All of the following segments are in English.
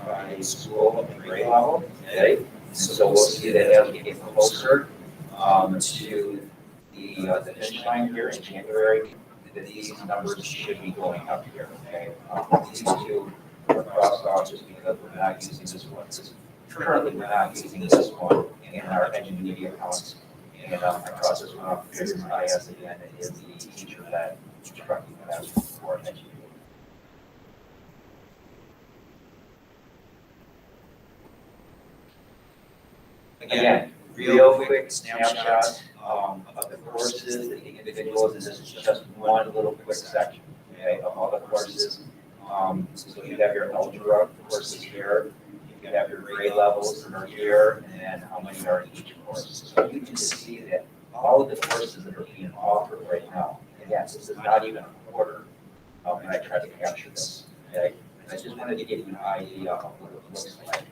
by school and grade level. Okay? So we'll see that as we get closer to the finish line here in January, that these numbers should be going up here. Okay? These two are crossed off just because we're not using this one. Currently, we're not using this one in our engine media accounts. And I cross this one off because IS again is the teacher that trucking class for engine media. Again, real quick snapshot of the courses, the individuals, and this is just one little quick section, okay, of all the courses. So you have your algebra courses here, you have your grade levels that are here, and then how many are in each course. So you can see that all of the courses that are being offered right now, and yes, this is not even a quarter, and I tried to capture this, okay? I just wanted to give you an idea of what it looks like.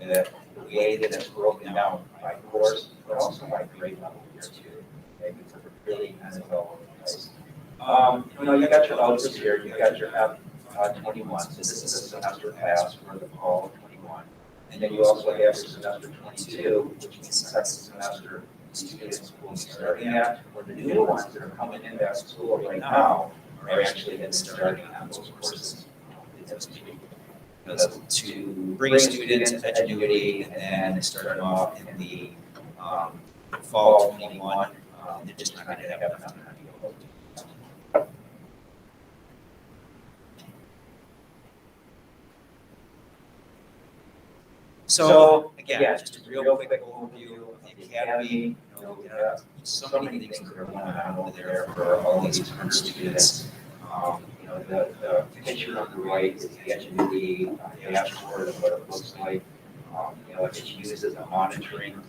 The way that it's broken down by course, but also by grade level here too. Okay, because we're really kind of all over the place. You got your algebras here, you got your F21, so this is a semester class for the fall of 21. And then you also have your semester 22, which means second semester students will be starting at, or the new ones that are coming into that school right now are actually then starting on those courses. To bring students to Edgenuity and then start them off in the fall 21, they're just not going to have enough time to go. So again, just a real quick overview of the academy. We have so many things that are going on over there for all these different students. The picture on the right is the Edgenuity dashboard of what it looks like. It's used as a monitoring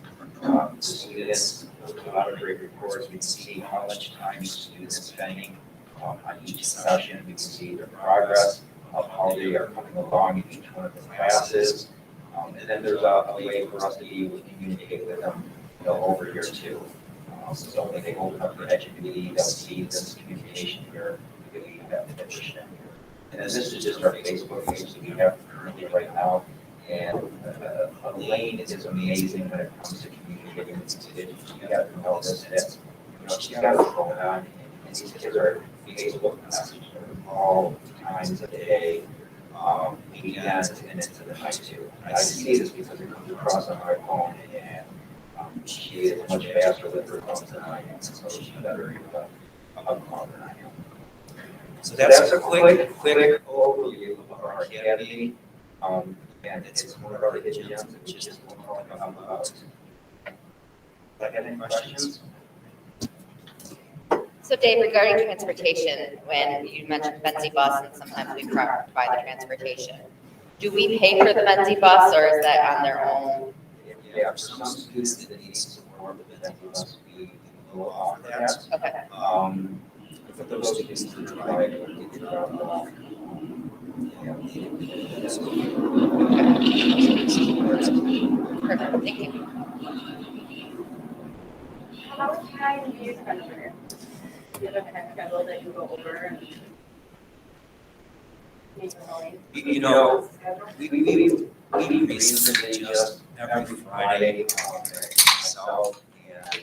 students. Those a lot of great reports. We can see how much time students are spending on each session. We can see their progress of how they are coming along in each one of the classes. And then there's a way for us to be able to communicate with them over here too. So when they open up the Edgenuity, they'll see this communication here. We have the addition here. And then this is just our Facebook page that we have currently right now. And Elaine is amazing when it comes to communicating with students. You got to know this, that she's got it going on, and these kids are Facebook messaging all times of the day, weekends, and into the night too. I see this because it comes across on my phone, and she is much faster with her phone than I am, so she's better than I am. So that's a quick overview of our academy. And it's one of our hidden gems, which is what we're talking about. Any questions? So Dave, regarding transportation, when you mentioned Benzie bus and sometimes we provide the transportation, do we pay for the Benzie bus or is that on their own? Yeah, for some students that need support with the Benzie bus, we will offer that. Okay. For those students who try to get it out of Perfect, thank you. How much time do you spend over? Do you have a kind of schedule that you go over and we recently just every Friday, myself and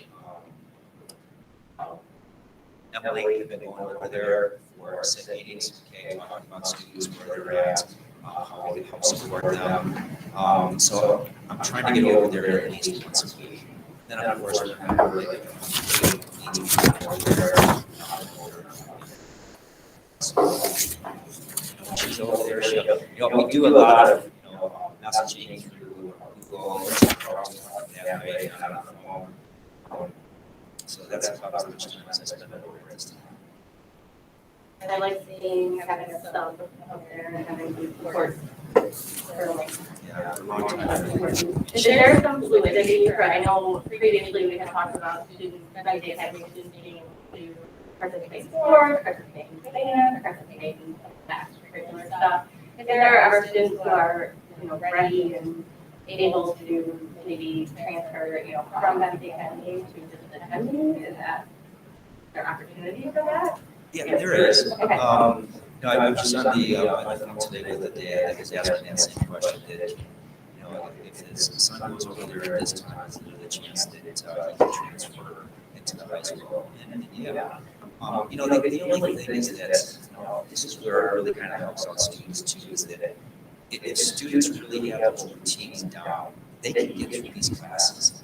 Emily have been going over there for set meetings, okay, talking about students, where they're at, how we help support them. So I'm trying to get over there at least once a week. Then of course we're going to have like a meeting over there. She's over there. We do a lot of messaging through Google that way, not on the phone. So that's about as much time as I spend over there. And I like seeing having a stuff up there and having support. Yeah, a long time. Is there some fluidity for, I know previously we had talked about students, having students being able to participate in sport, participate in band, participate in extracurricular stuff. If there are students who are, ready and able to maybe transfer, from that academy to just attending, is that there opportunity for that? Yeah, there is. Okay. No, I was just on the phone today with the dad that was asking that same question, that, you know, if his son goes over there at this time, is there the chance that he can transfer into the high school? And yeah, you know, the only thing is that, you know, this is where it really kind of helps out students too, is that if students really have those routines down, they can get through these classes,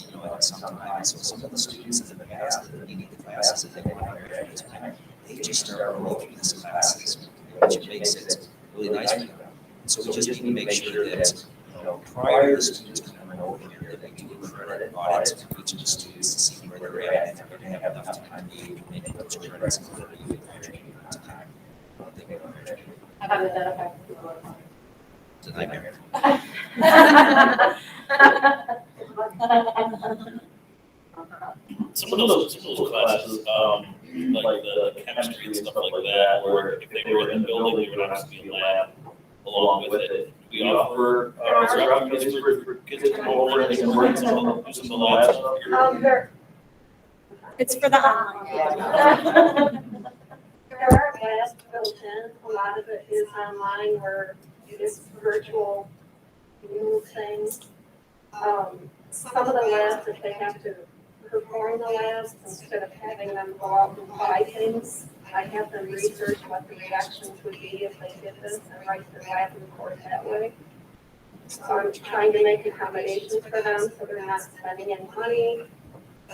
you know, sometimes. So some of the students in the past that need the classes that they want to graduate this time, they just start rolling through these classes, which makes it really nice for them. So we just need to make sure that, you know, prior to the students coming over here, that we do a credit audit to each of the students to see where they're at, and if they're going to have enough time to make those credits and whether you graduate on time. I don't think they will graduate. How does that affect the work? It's a nightmare. Some of those classes, like the chemistry and stuff like that, where if they were in the building, they would obviously be in lab along with it. We offer, is there opportunities for kids to come over and they can work some of the lab stuff here? It's for the online. There are labs built in, a lot of it is online where it's virtual new things. Some of the labs, if they have to perform the labs, instead of having them go out and buy things, I have them research what the reactions would be if they did this and write the lab report that way. So I'm trying to make accommodations for them so they're not spending any money,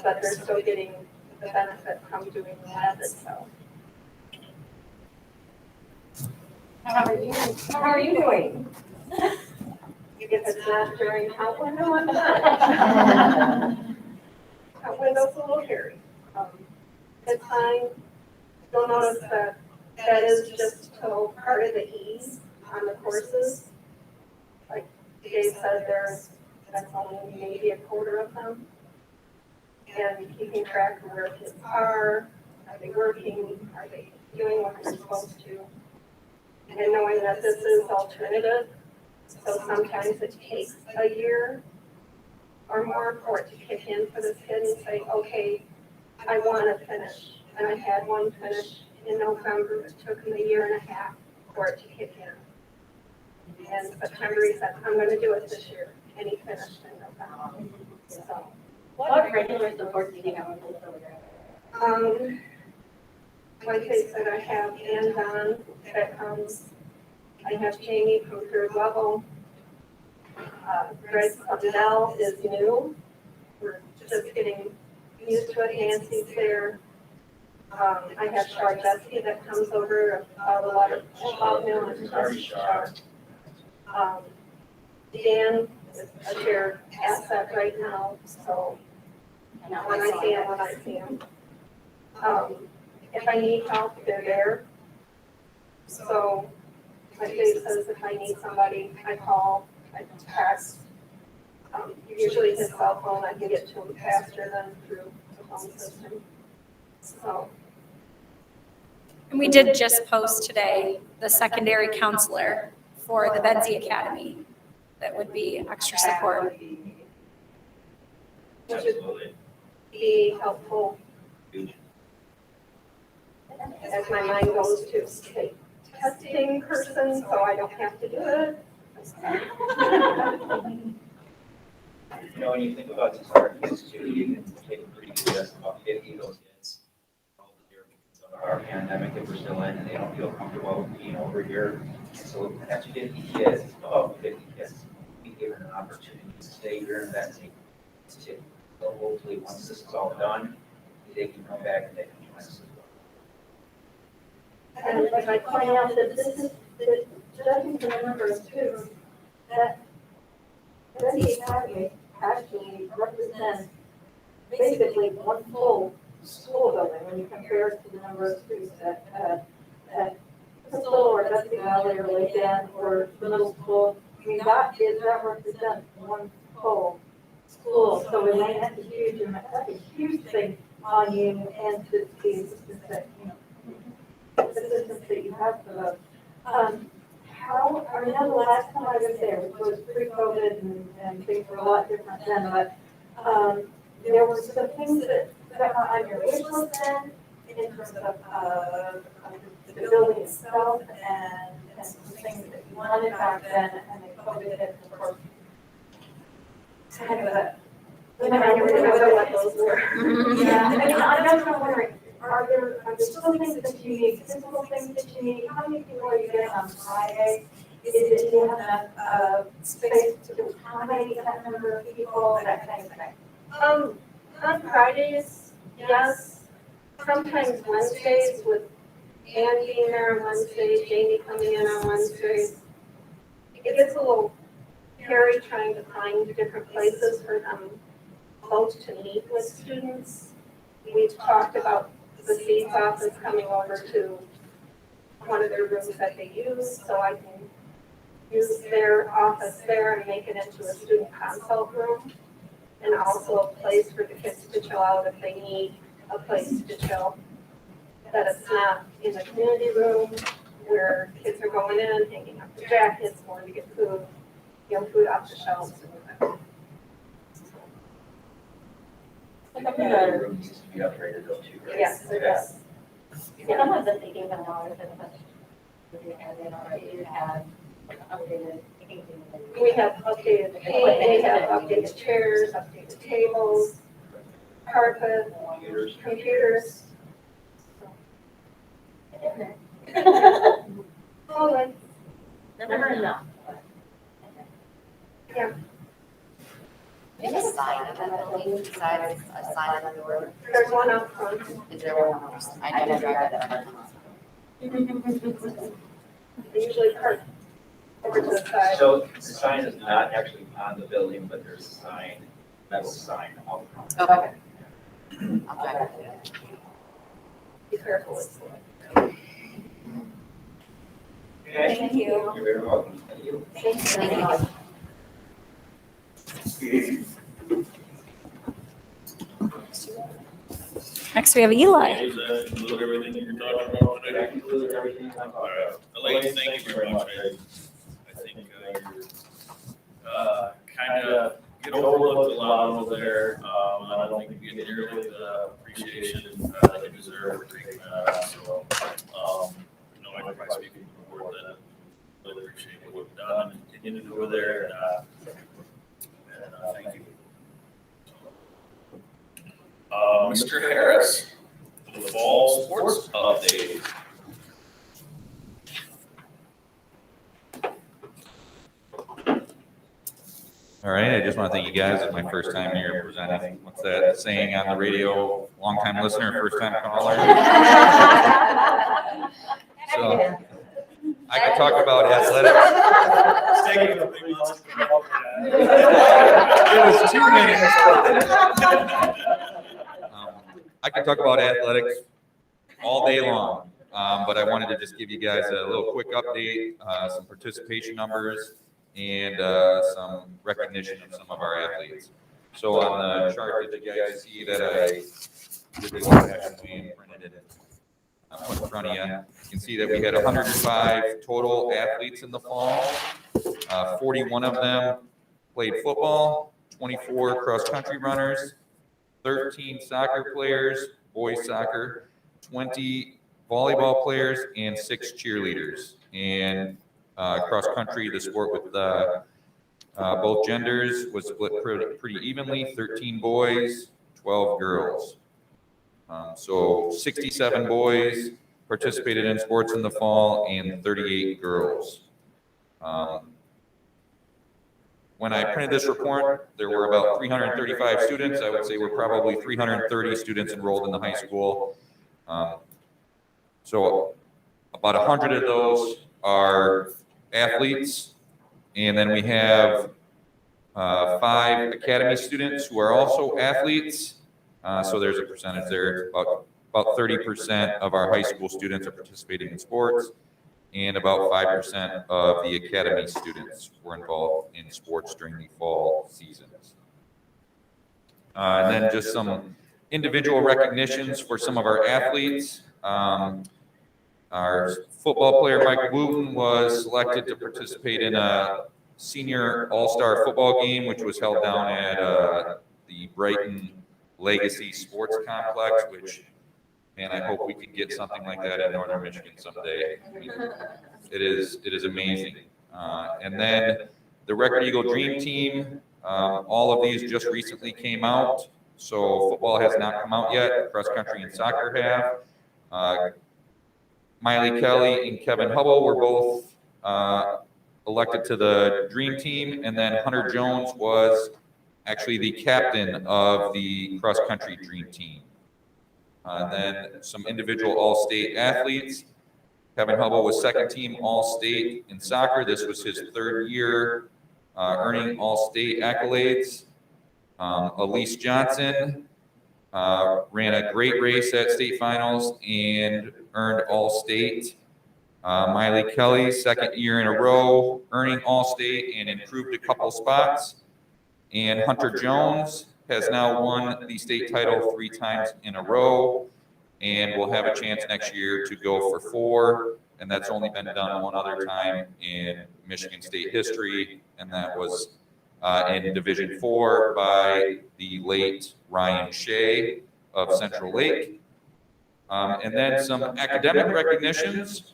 but they're still getting the benefit from doing the lab itself. How are you doing? If it's not during out window, I'm not. Out window's a little hairy. It's fine. You'll notice that that is just so part of the ease on the courses. Like Dave said, that's only maybe a quarter of them. And keeping track of where kids are they working, are they doing what they're supposed to? And knowing that this is alternative, so sometimes it takes a year or more for it to kick in for this kid and say, okay, I want to finish. And I had one finish in November. It took him a year and a half for it to kick in. And September he said, I'm going to do it this year. And he finished in November. So, What regular support do you have with this program? like they said, I have Ann Don that comes. I have Jamie from third level. Greg Sundell is new. We're just getting used to it. Nancy's there. I have Char Jesse that comes over about a lot of mill and Char. Dan is a shared asset right now, so when I see him. If I need help, they're there. So, like Dave says, if I need somebody, I call, I text. Usually his cell phone, I can get to him faster than through the phone system. So. And we did just post today the secondary counselor for the Benzie Academy. That would be extra support. Absolutely. Be helpful. As my mind goes to a testing person, so I don't have to do it. You know, when you think about these arguments too, you can take a pretty good guess about 50 of those kids over here because of our pandemic that we're still in, and they don't feel comfortable being over here. So that's 50 kids, 50 kids, be given an opportunity to stay here and that's it. So hopefully, once this is all done, they can come back and they can join us as well. And if I point out that this is, that judging the numbers too, that the Academy actually represents basically one full school building when you compare it to the number of students at Crystal or Dusty Valley or Lake End or middle school. I mean, that represents one full school. So it may have a huge thing on you and to the assistants that, assistants that you have for those. I know the last time I was there, which was pre-COVID and things were a lot different then, but there were some things that were on your wish list then in terms of the building itself and some things that we wanted back then, and they COVID it, of course. Kind of a, I never know what those were. Yeah, I mean, I'm wondering, are there still things that you need, physical things that you need? How many people are you getting on Friday? Do you have enough space to accommodate that number of people, that kind of thing? On Fridays, yes. Sometimes Wednesdays with Ann being there on Wednesdays, Jamie coming in on Wednesdays. It gets a little hairy trying to find different places for them both to meet with students. We've talked about the Seeds office coming over to one of their rooms that they use, so I can use their office there and make it into a student consult room. And also a place for the kids to chill out if they need a place to chill. That it's not in the community room where kids are going in, hanging up their jackets, going to get food, food off the shelves. The room needs to be upgraded though too, right? Yes, it does. Sometimes I'm thinking about dollars and you have updated. We have updated paint, we have updated chairs, updated tables, carpet, computers. All right. Never enough. Yeah, We have a sign at that building, besides a sign on the door. there's one out front. Is there one on the I never drive that. They usually park over to the side. So the sign is not actually on the building, but there's a sign, metal sign out front. Okay. I'll drive it. Be careful with Okay, Thank you. you're very welcome. Thank you. Thank you. Next, we have Eli. Does that include everything that you're talking about today? That concludes everything. All right. I'd like to thank you very much. I think you're kind of get overlooked a lot over there. I don't think you get nearly the appreciation that you deserve for taking that on. So, I can probably speak for the board that really appreciate what we've done and continue to do over there. And thank you. Mr. Harris, the fall sports update. All right, I just want to thank you guys. It's my first time here presenting. What's that saying on the radio? Long-time listener, first-time caller. So I could talk about athletics. It's taking a big loss to come up with It was 2 minutes. I could talk about athletics all day long, but I wanted to just give you guys a little quick update, some participation numbers, and some recognition of some of our athletes. So on the chart, did you guys see that I did the old-fashioned way and printed it put in front of you? You can see that we had 105 total athletes in the fall. 41 of them played football, 24 cross-country runners, 13 soccer players, boys soccer, 20 volleyball players, and 6 cheerleaders. And cross country, the sport with both genders was split pretty evenly, 13 boys, 12 girls. So 67 boys participated in sports in the fall and 38 girls. When I printed this report, there were about 335 students. I would say we're probably 330 students enrolled in the high school. So about 100 of those are athletes. And then we have 5 academy students who are also athletes. So there's a percentage there. About 30% of our high school students are participating in sports. And about 5% of the academy students were involved in sports during the fall seasons. And then just some individual recognitions for some of our athletes. Our football player, Mike Wooten, was selected to participate in a senior all-star football game, which was held down at the Brighton Legacy Sports Complex, which man, I hope we can get something like that in Northern Michigan someday. I mean, it is amazing. And then the Record Eagle Dream Team, all of these just recently came out. So football has not come out yet. Cross country and soccer have. Miley Kelly and Kevin Hubble were both elected to the Dream Team, and then Hunter Jones was actually the captain of the cross country Dream Team. Then some individual all-state athletes. Kevin Hubble was second team all-state in soccer. This was his third year earning all-state accolades. Elise Johnson ran a great race at state finals and earned all-state. Miley Kelly, second year in a row, earning all-state and improved a couple spots. And Hunter Jones has now won the state title 3 times in a row and will have a chance next year to go for 4. And that's only been done one other time in Michigan State history, and that was in Division 4 by the late Ryan Shea of Central Lake. And then some academic recognitions.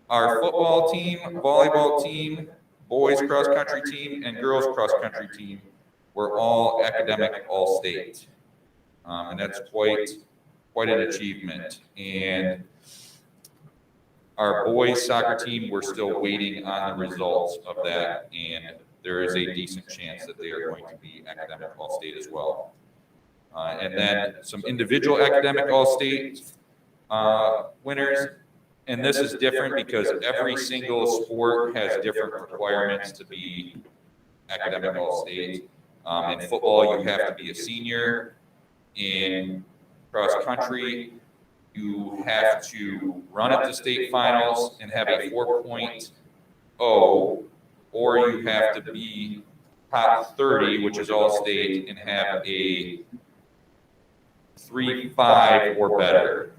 Our football team, volleyball team, boys cross country team, and girls cross country team were all academic all-state. And that's quite an achievement. And our boys soccer team, we're still waiting on the results of that, and there is a decent chance that they are going to be academic all-state as well. And then some individual academic all-state winners. And this is different because every single sport has different requirements to be academic all-state. In football, you have to be a senior. In cross country, you have to run at the state finals and have a 4.0, or you have to be top 30, which is all state, and have a 3.5 or better.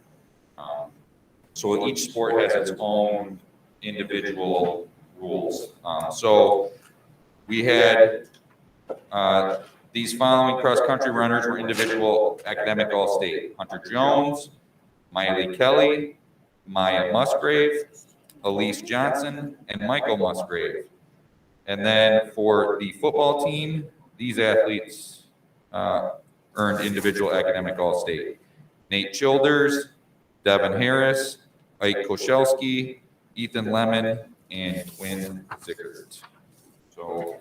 So each sport has its own individual rules. So we had these following cross-country runners were individual academic all-state: Hunter Jones, Miley Kelly, Maya Musgrave, Elise Johnson, and Michael Musgrave. And then for the football team, these athletes earned individual academic all-state: Nate Childers, Devin Harris, Ike Koszewski, Ethan Lemon, and Quinn Zickert. So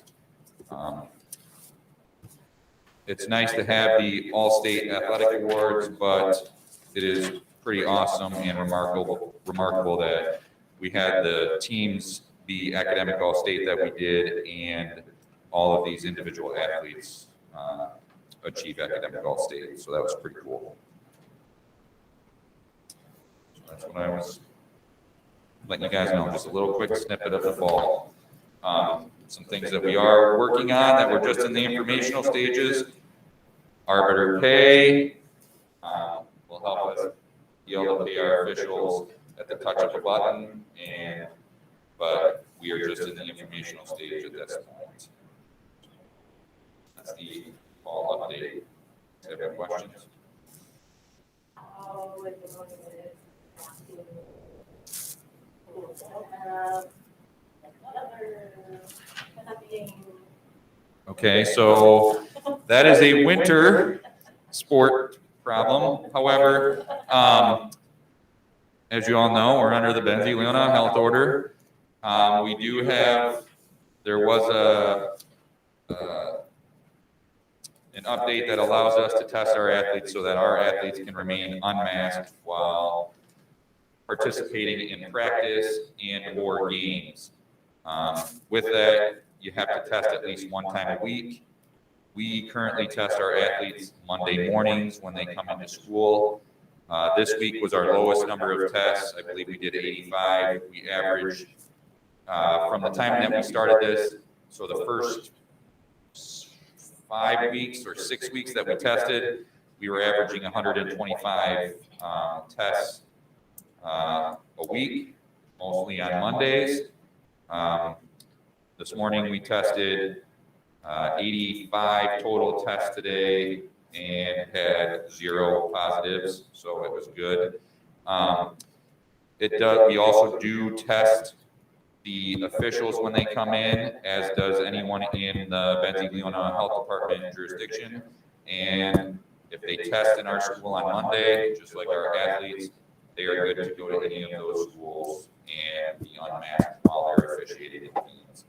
it's nice to have the all-state athletic awards, but it is pretty awesome and remarkable that we had the teams be academic all-state that we did, and all of these individual athletes achieve academic all-state. So that was pretty cool. So that's what I was letting you guys know, just a little quick snippet of the fall. Some things that we are working on that we're just in the informational stages. Arbiter pay will help us be able to pay our officials at the touch of a button, but we are just in the informational stage at this point. That's the fall update. Do you have any questions? Okay, so that is a winter sport problem. However, as you all know, we're under the Benzie-Leona health order. We do have, there was an update that allows us to test our athletes so that our athletes can remain unmasked while participating in practice and or games. With that, you have to test at least one time a week. We currently test our athletes Monday mornings when they come into school. This week was our lowest number of tests. I believe we did 85. We averaged, from the time that we started this, so the first 5 weeks or 6 weeks that we tested, we were averaging 125 tests a week, mostly on Mondays. This morning we tested 85 total tests today, and had 0 positives, so it was good. We also do test the officials when they come in, as does anyone in the Benzie-Leona Health Department jurisdiction. And if they test in our school on Monday, just like our athletes, they are good to go to any of those schools and be unmasked while they're officiating games.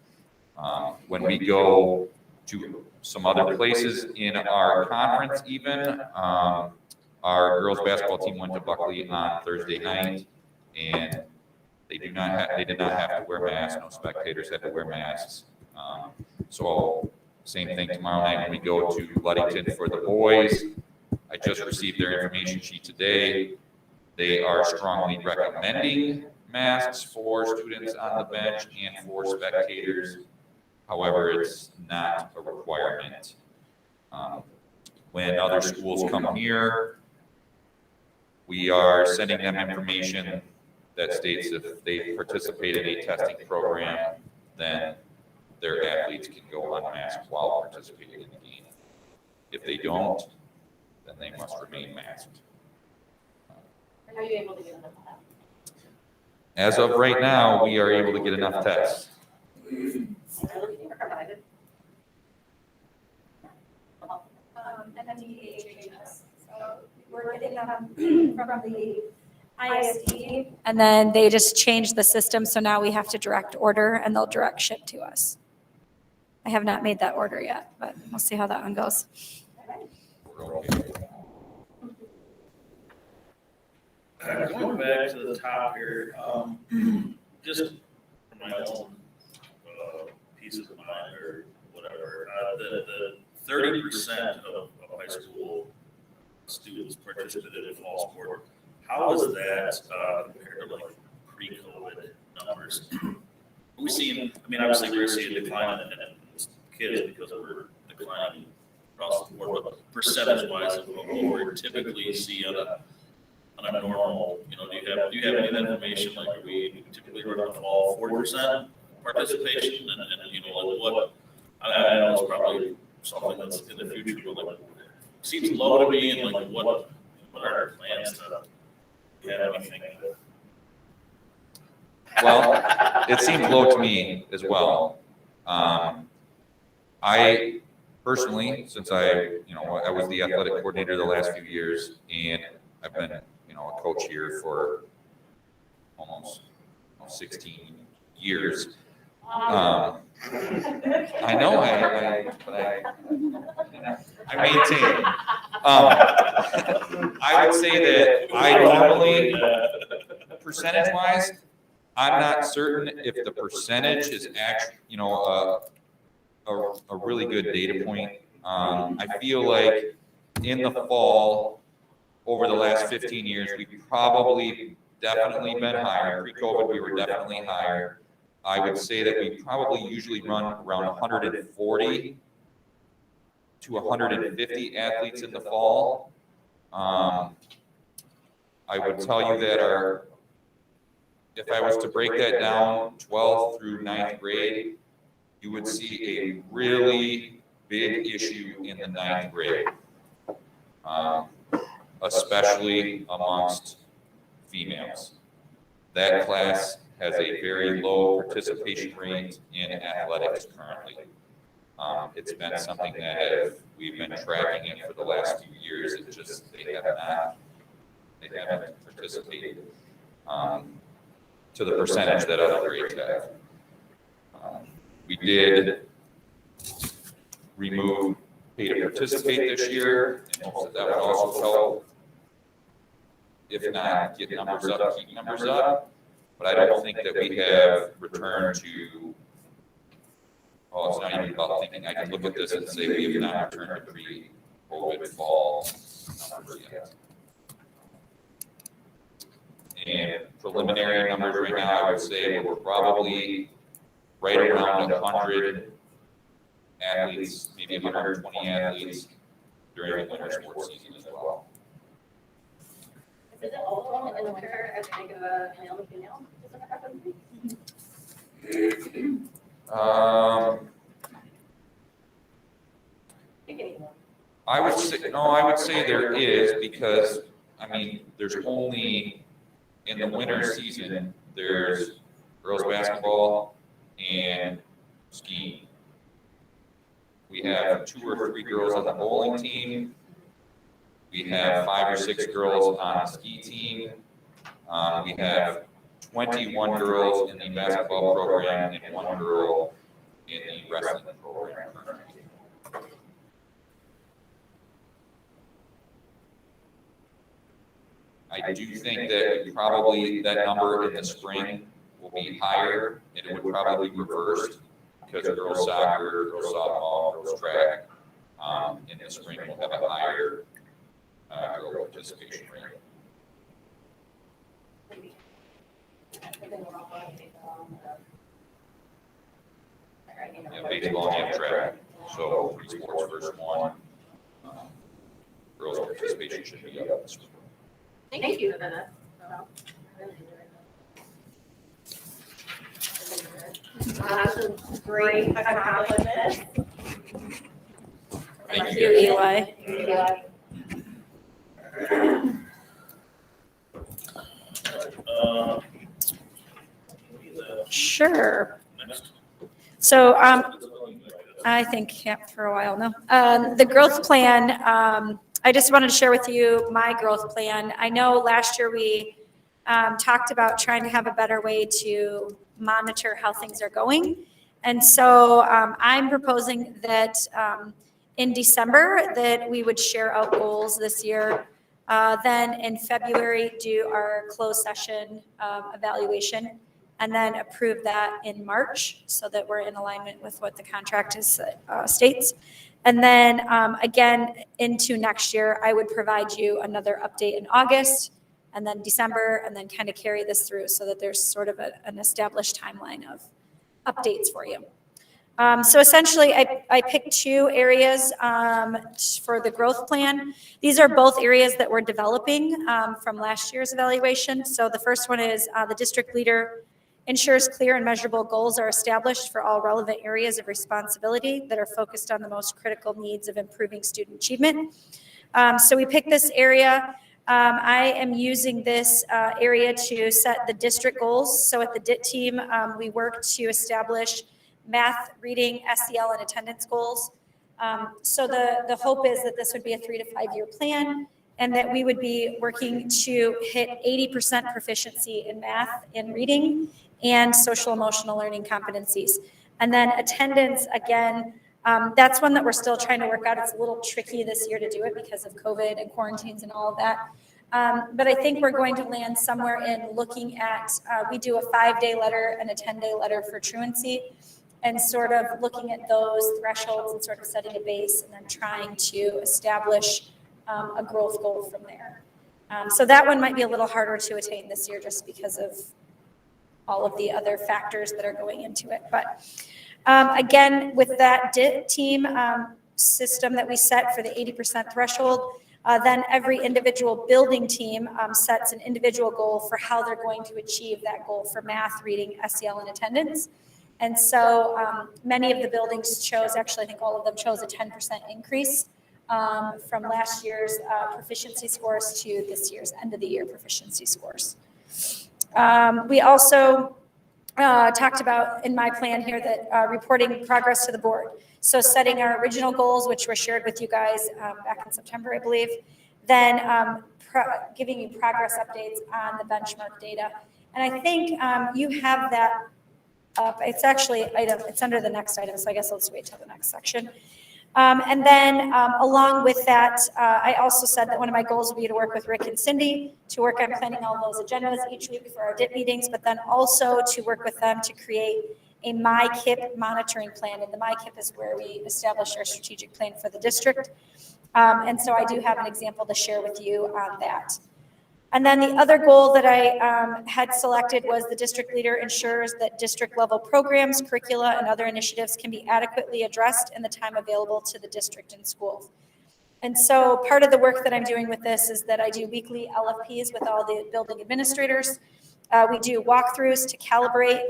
When we go to some other places in our conference even, our girls basketball team went to Buckley on Thursday night, and they did not have to wear masks. No spectators had to wear masks. So same thing tomorrow night when we go to Ludington for the boys. I just received their information sheet today. They are strongly recommending masks for students on the bench and for spectators. However, it's not a requirement. When other schools come here, we are sending them information that states if they participate in a testing program, then their athletes can go unmasked while participating in the game. If they don't, then they must remain masked. Are you able to get enough time? As of right now, we are able to get enough tests. And then the AHHS. So we're getting them from the ISD. And then they just changed the system, so now we have to direct order and they'll direct ship to us. I have not made that order yet, but we'll see how that one goes. We're okay. Going back to the top here, just from my own peace of mind or whatever, the 30% of high school students participated in fall sport. How is that compared to like pre-COVID numbers? Are we seeing, I mean, obviously we're seeing a decline in kids because we're declining across the board, but percentage-wise of what we typically see on a normal, you know, do you have any information, like are we typically run a fall 40% participation, and you know, like what, I know it's probably something that's in the future, but like, seems low to me, and like what are our plans to have anything? Well, it seems low to me as well. I personally, since I was the athletic coordinator the last few years, and I've been, a coach here for almost 16 years. I know, I maintain. I would say that I normally, percentage-wise, I'm not certain if the percentage is actually, a really good data point. I feel like in the fall, over the last 15 years, we've probably definitely been higher. Pre-COVID, we were definitely higher. I would say that we probably usually run around 140 to 150 athletes in the fall. I would tell you that if I was to break that down 12th through 9th grade, you would see a really big issue in the 9th grade, especially amongst females. That class has a very low participation rate in athletics currently. It's been something that we've been tracking it for the last few years. It just, they haven't participated to the percentage that other grades have. We did remove pay to participate this year, in hopes that would also help. If not, get numbers up, keep numbers up. But I don't think that we have returned to, it's not even about thinking. I can look at this and say we have not returned to pre-COVID fall numbers yet. And preliminary numbers right now, I would say we're probably right around 100 athletes, maybe 120 athletes during the winter sports season as well. Is it also in the winter as big of a male to female? I would I would say there is, because, I mean, there's only, in the winter season, there's girls' basketball and skiing. We have 2 or 3 girls on the bowling team. We have 5 or 6 girls on the ski team. We have 21 girls in the basketball program and 1 girl in the wrestling program. I do think that probably that number in the spring will be higher, and it would probably be reversed, because girls soccer, girls softball, girls track, in the spring will have a higher girl participation rate. Yeah, baseball and track, so 3 sports versus 1. Girls participation should be up this spring. Thank you for that. That's a great accomplishment. Thank you, Eli. Sure. So, I think, yeah, for a while now. The growth plan, I just wanted to share with you my growth plan. I know last year we talked about trying to have a better way to monitor how things are going. And so I'm proposing that in December that we would share out goals this year. Then in February, do our closed session evaluation, and then approve that in March so that we're in alignment with what the contract is, states. And then again, into next year, I would provide you another update in August, and then December, and then kind of carry this through so that there's sort of an established timeline of updates for you. So essentially, I picked 2 areas for the growth plan. These are both areas that we're developing from last year's evaluation. So the first one is the district leader ensures clear and measurable goals are established for all relevant areas of responsibility that are focused on the most critical needs of improving student achievement. So we picked this area. I am using this area to set the district goals. So at the DIT team, we work to establish math, reading, SEL, and attendance goals. So the hope is that this would be a 3 to 5 year plan, and that we would be working to hit 80% proficiency in math and reading and social emotional learning competencies. And then attendance, again, that's one that we're still trying to work out. It's a little tricky this year to do it because of COVID and quarantines and all of that. But I think we're going to land somewhere in looking at, we do a 5-day letter and a 10-day letter for truancy, and sort of looking at those thresholds and sort of setting a base and then trying to establish a growth goal from there. So that one might be a little harder to attain this year just because of all of the other factors that are going into it. But again, with that DIT team system that we set for the 80% threshold, then every individual building team sets an individual goal for how they're going to achieve that goal for math, reading, SEL, and attendance. And so many of the buildings chose, actually I think all of them chose a 10% increase from last year's proficiency scores to this year's end of the year proficiency scores. We also talked about in my plan here that reporting progress to the board. So setting our original goals, which were shared with you guys back in September, I believe, then giving you progress updates on the benchmark data. And I think you have that up. It's actually it's under the next item, so I guess let's wait till the next section. And then along with that, I also said that one of my goals would be to work with Rick and Cindy to work on planning all those agendas each week for our DIT meetings, but then also to work with them to create a MyKIP monitoring plan. And the MyKIP is where we establish our strategic plan for the district. And so I do have an example to share with you on that. And then the other goal that I had selected was the district leader ensures that district level programs, curricula, and other initiatives can be adequately addressed in the time available to the district and schools. And so part of the work that I'm doing with this is that I do weekly LFPs with all the building administrators. We do walkthroughs to calibrate,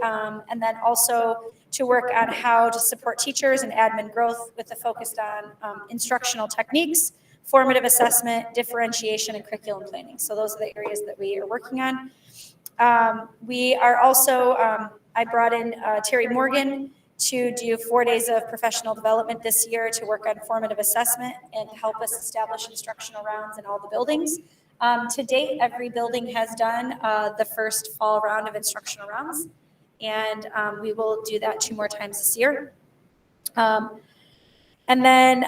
and then also to work on how to support teachers and admin growth with a focus on instructional techniques, formative assessment, differentiation, and curriculum planning. So those are the areas that we are working on. We are also, I brought in Terry Morgan to do 4 days of professional development this year to work on formative assessment and help us establish instructional rounds in all the buildings. To date, every building has done the first fall round of instructional rounds, and we will do that 2 more times this year. And then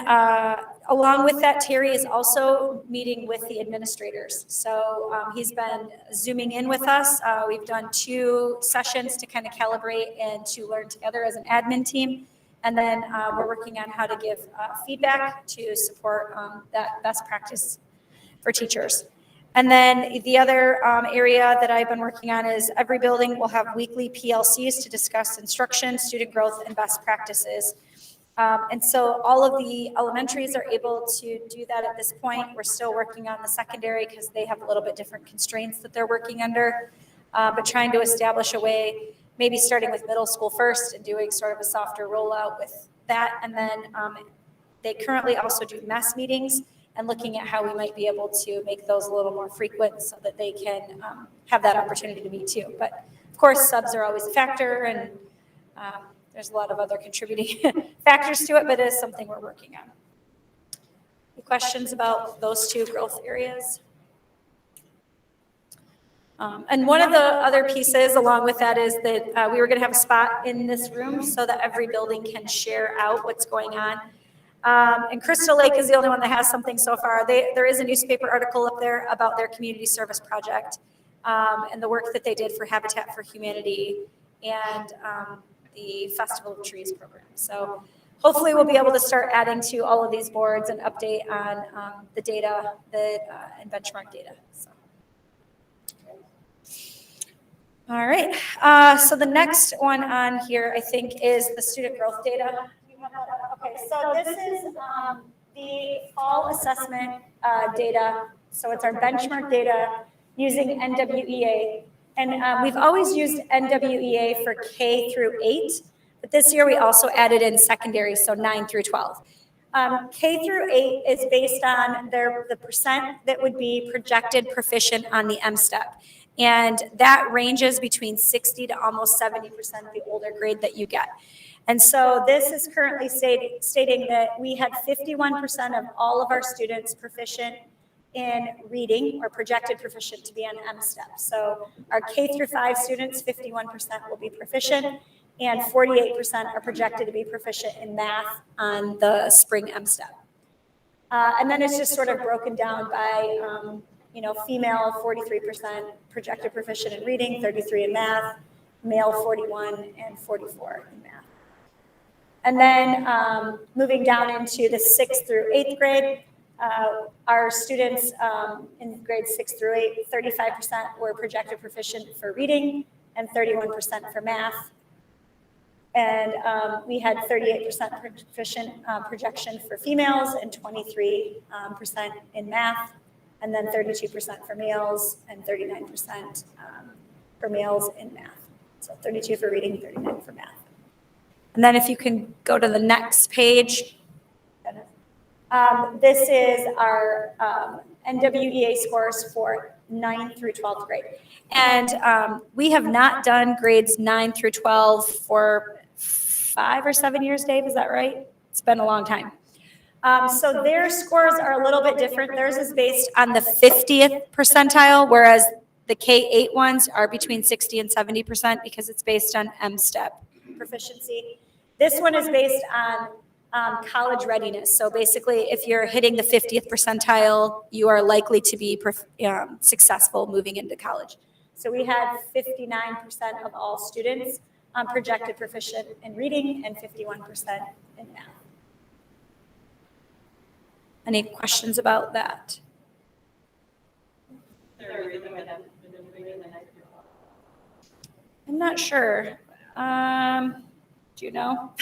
along with that, Terry is also meeting with the administrators. So he's been Zooming in with us. We've done 2 sessions to kind of calibrate and to learn together as an admin team. And then we're working on how to give feedback to support that best practice for teachers. And then the other area that I've been working on is every building will have weekly PLCs to discuss instruction, student growth, and best practices. And so all of the elementaries are able to do that at this point. We're still working on the secondary because they have a little bit different constraints that they're working under, but trying to establish a way, maybe starting with middle school first and doing sort of a softer rollout with that. And then they currently also do MES meetings and looking at how we might be able to make those a little more frequent so that they can have that opportunity to meet too. But of course, subs are always a factor, and there's a lot of other contributing factors to it, but it is something we're working on. Any questions about those 2 growth areas? And one of the other pieces along with that is that we were going to have a spot in this room so that every building can share out what's going on. And Crystal Lake is the only one that has something so far. There is a newspaper article up there about their community service project and the work that they did for Habitat for Humanity and the Festival of Trees program. So hopefully we'll be able to start adding to all of these boards and update on the data and benchmark data. So. All right. So the next one on here, I think, is the student growth data. Okay, so this is the fall assessment data. So it's our benchmark data using NWEA. And we've always used NWEA for K through 8, but this year we also added in secondary, so 9 through 12. K through 8 is based on the percent that would be projected proficient on the M-STEP. And that ranges between 60 to almost 70% the older grade that you get. And so this is currently stating that we had 51% of all of our students proficient in reading or projected proficient to be on M-STEP. So our K through 5 students, 51% will be proficient, and 48% are projected to be proficient in math on the spring M-STEP. And then it's just sort of broken down by, female 43% projected proficient in reading, 33 in math, male 41 and 44 in math. And then moving down into the 6th through 8th grade, our students in grades 6 through 8, 35% were projected proficient for reading and 31% for math. And we had 38% proficient projection for females and 23% in math, and then 32% for males and 39% for males in math. So 32 for reading, 39 for math. And then if you can go to the next page. This is our NWEA scores for 9th through 12th grade. And we have not done grades 9 through 12 for 5 or 7 years, Dave, is that right? It's been a long time. So their scores are a little bit different. Theirs is based on the 50th percentile, whereas the K-8 ones are between 60 and 70% because it's based on M-STEP proficiency. This one is based on college readiness. So basically, if you're hitting the 50th percentile, you are likely to be successful moving into college. So we had 59% of all students projected proficient in reading and 51% in math. Any questions about that? I'm not sure. Do you know?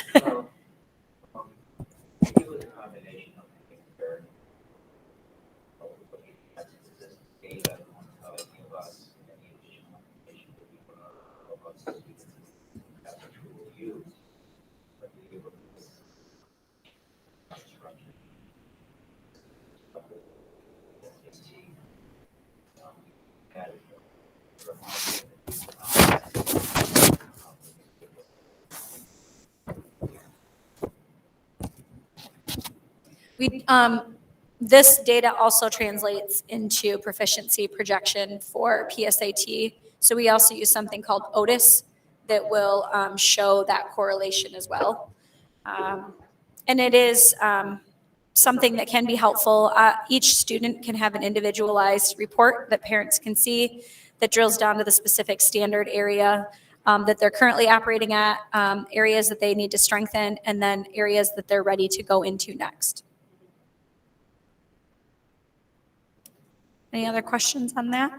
This data also translates into proficiency projection for PSAT. So we also use something called OTIS that will show that correlation as well. And it is something that can be helpful. Each student can have an individualized report that parents can see that drills down to the specific standard area that they're currently operating at, areas that they need to strengthen, and then areas that they're ready to go into next. Any other questions on that?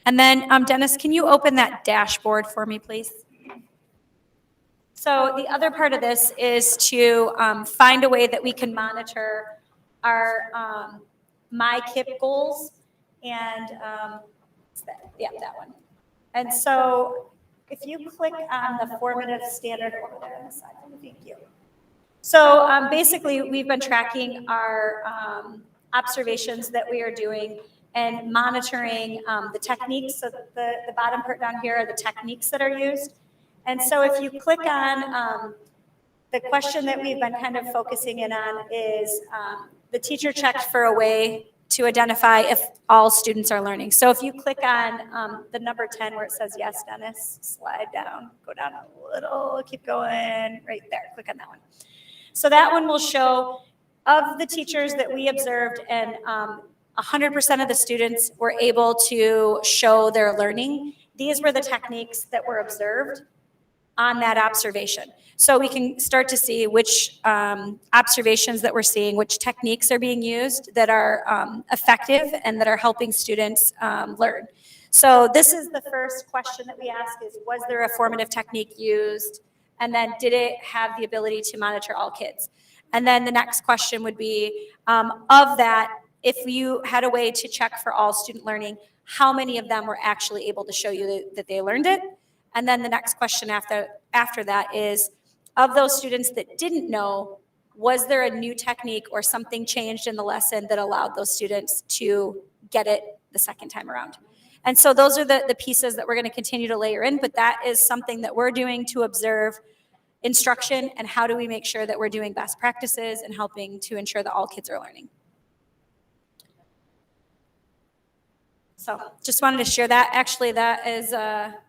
And then, Dennis, can you open that dashboard for me, please? So the other part of this is to find a way that we can monitor our MyKIP goals and, that one. And so if you click on the formative standard over there on the side, thank you. So basically, we've been tracking our observations that we are doing and monitoring the techniques. So the bottom part down here are the techniques that are used. And so if you click on the question that we've been kind of focusing in on is the teacher checked for a way to identify if all students are learning. So if you click on the number 10 where it says yes, Dennis, slide down, go down a little, keep going, right there, click on that one. So that one will show of the teachers that we observed, and 100% of the students were able to show their learning. These were the techniques that were observed on that observation. So we can start to see which observations that we're seeing, which techniques are being used that are effective and that are helping students learn. So this is the first question that we ask is, was there a formative technique used? And then did it have the ability to monitor all kids? And then the next question would be, of that, if you had a way to check for all student learning, how many of them were actually able to show you that they learned it? And then the next question after that is, of those students that didn't know, was there a new technique or something changed in the lesson that allowed those students to get it the second time around? And so those are the pieces that we're going to continue to layer in, but that is something that we're doing to observe instruction and how do we make sure that we're doing best practices and helping to ensure that all kids are learning. So just wanted to share that. Actually, that is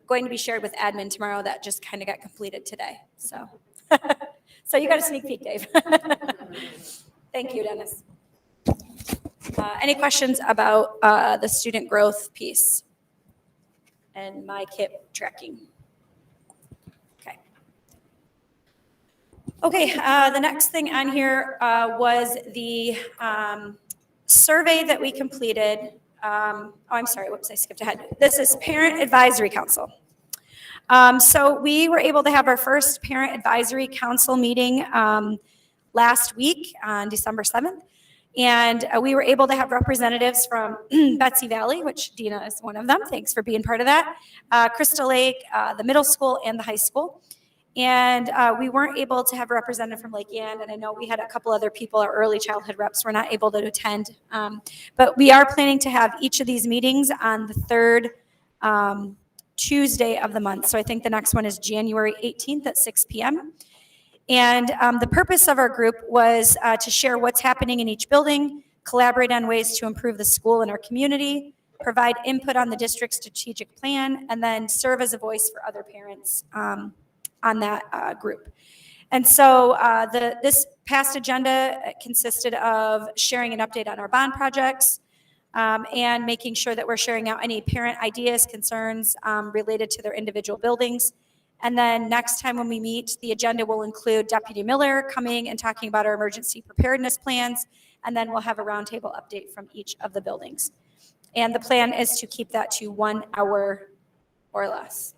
going to be shared with admin tomorrow. That just kind of got completed today. So, so you got a sneak peek, Dave. Thank you, Dennis. Any questions about the student growth piece and MyKIP tracking? Okay, the next thing on here was the survey that we completed. I'm sorry, whoops, I skipped ahead. This is Parent Advisory Council. So we were able to have our first Parent Advisory Council meeting last week on December 7th. And we were able to have representatives from Betsy Valley, which Dina is one of them. Thanks for being part of that. Crystal Lake, the middle school, and the high school. And we weren't able to have a representative from Lake Ann, and I know we had a couple other people, our early childhood reps, were not able to attend. But we are planning to have each of these meetings on the third Tuesday of the month. So I think the next one is January 18th at 6 p.m. And the purpose of our group was to share what's happening in each building, collaborate on ways to improve the school and our community, provide input on the district's strategic plan, and then serve as a voice for other parents on that group. And so this past agenda consisted of sharing an update on our bond projects and making sure that we're sharing out any parent ideas, concerns related to their individual buildings. And then next time when we meet, the agenda will include Deputy Miller coming and talking about our emergency preparedness plans, and then we'll have a roundtable update from each of the buildings. And the plan is to keep that to 1 hour or less.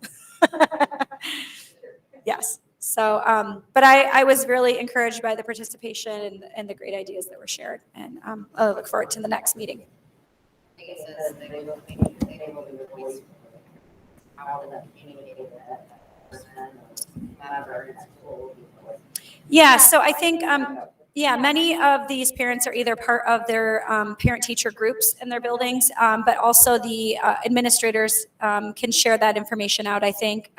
Yes. So, but I was really encouraged by the participation and the great ideas that were shared. And I look forward to the next meeting. I guess as they will be the voice, how will that communicate with that person or whoever at school? Yeah, so I think, many of these parents are either part of their parent-teacher groups in their buildings, but also the administrators can share that information out, I think,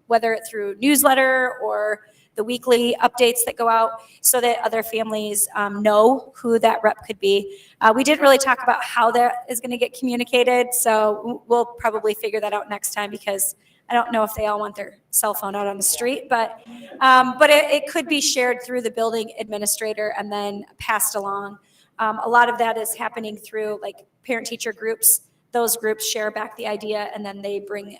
whether it's through newsletter or the weekly updates that go out so that other families know who that rep could be. We didn't really talk about how that is going to get communicated, so we'll probably figure that out next time because I don't know if they all want their cell phone out on the street, but it could be shared through the building administrator and then passed along. A lot of that is happening through like parent-teacher groups. Those groups share back the idea and then they bring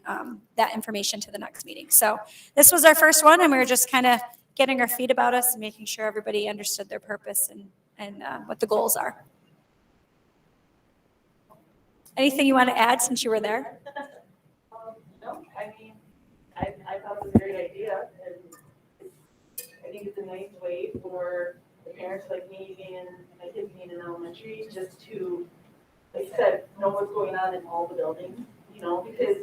that information to the next meeting. So this was our first one, and we were just kind of getting our feet about us and making sure everybody understood their purpose and what the goals are. Anything you want to add since you were there? No, I mean, I thought it was a great idea, and I think it's a nice way for the parents like me being in, my kids being in elementary, just to, like I said, know what's going on in all the buildings, you know, because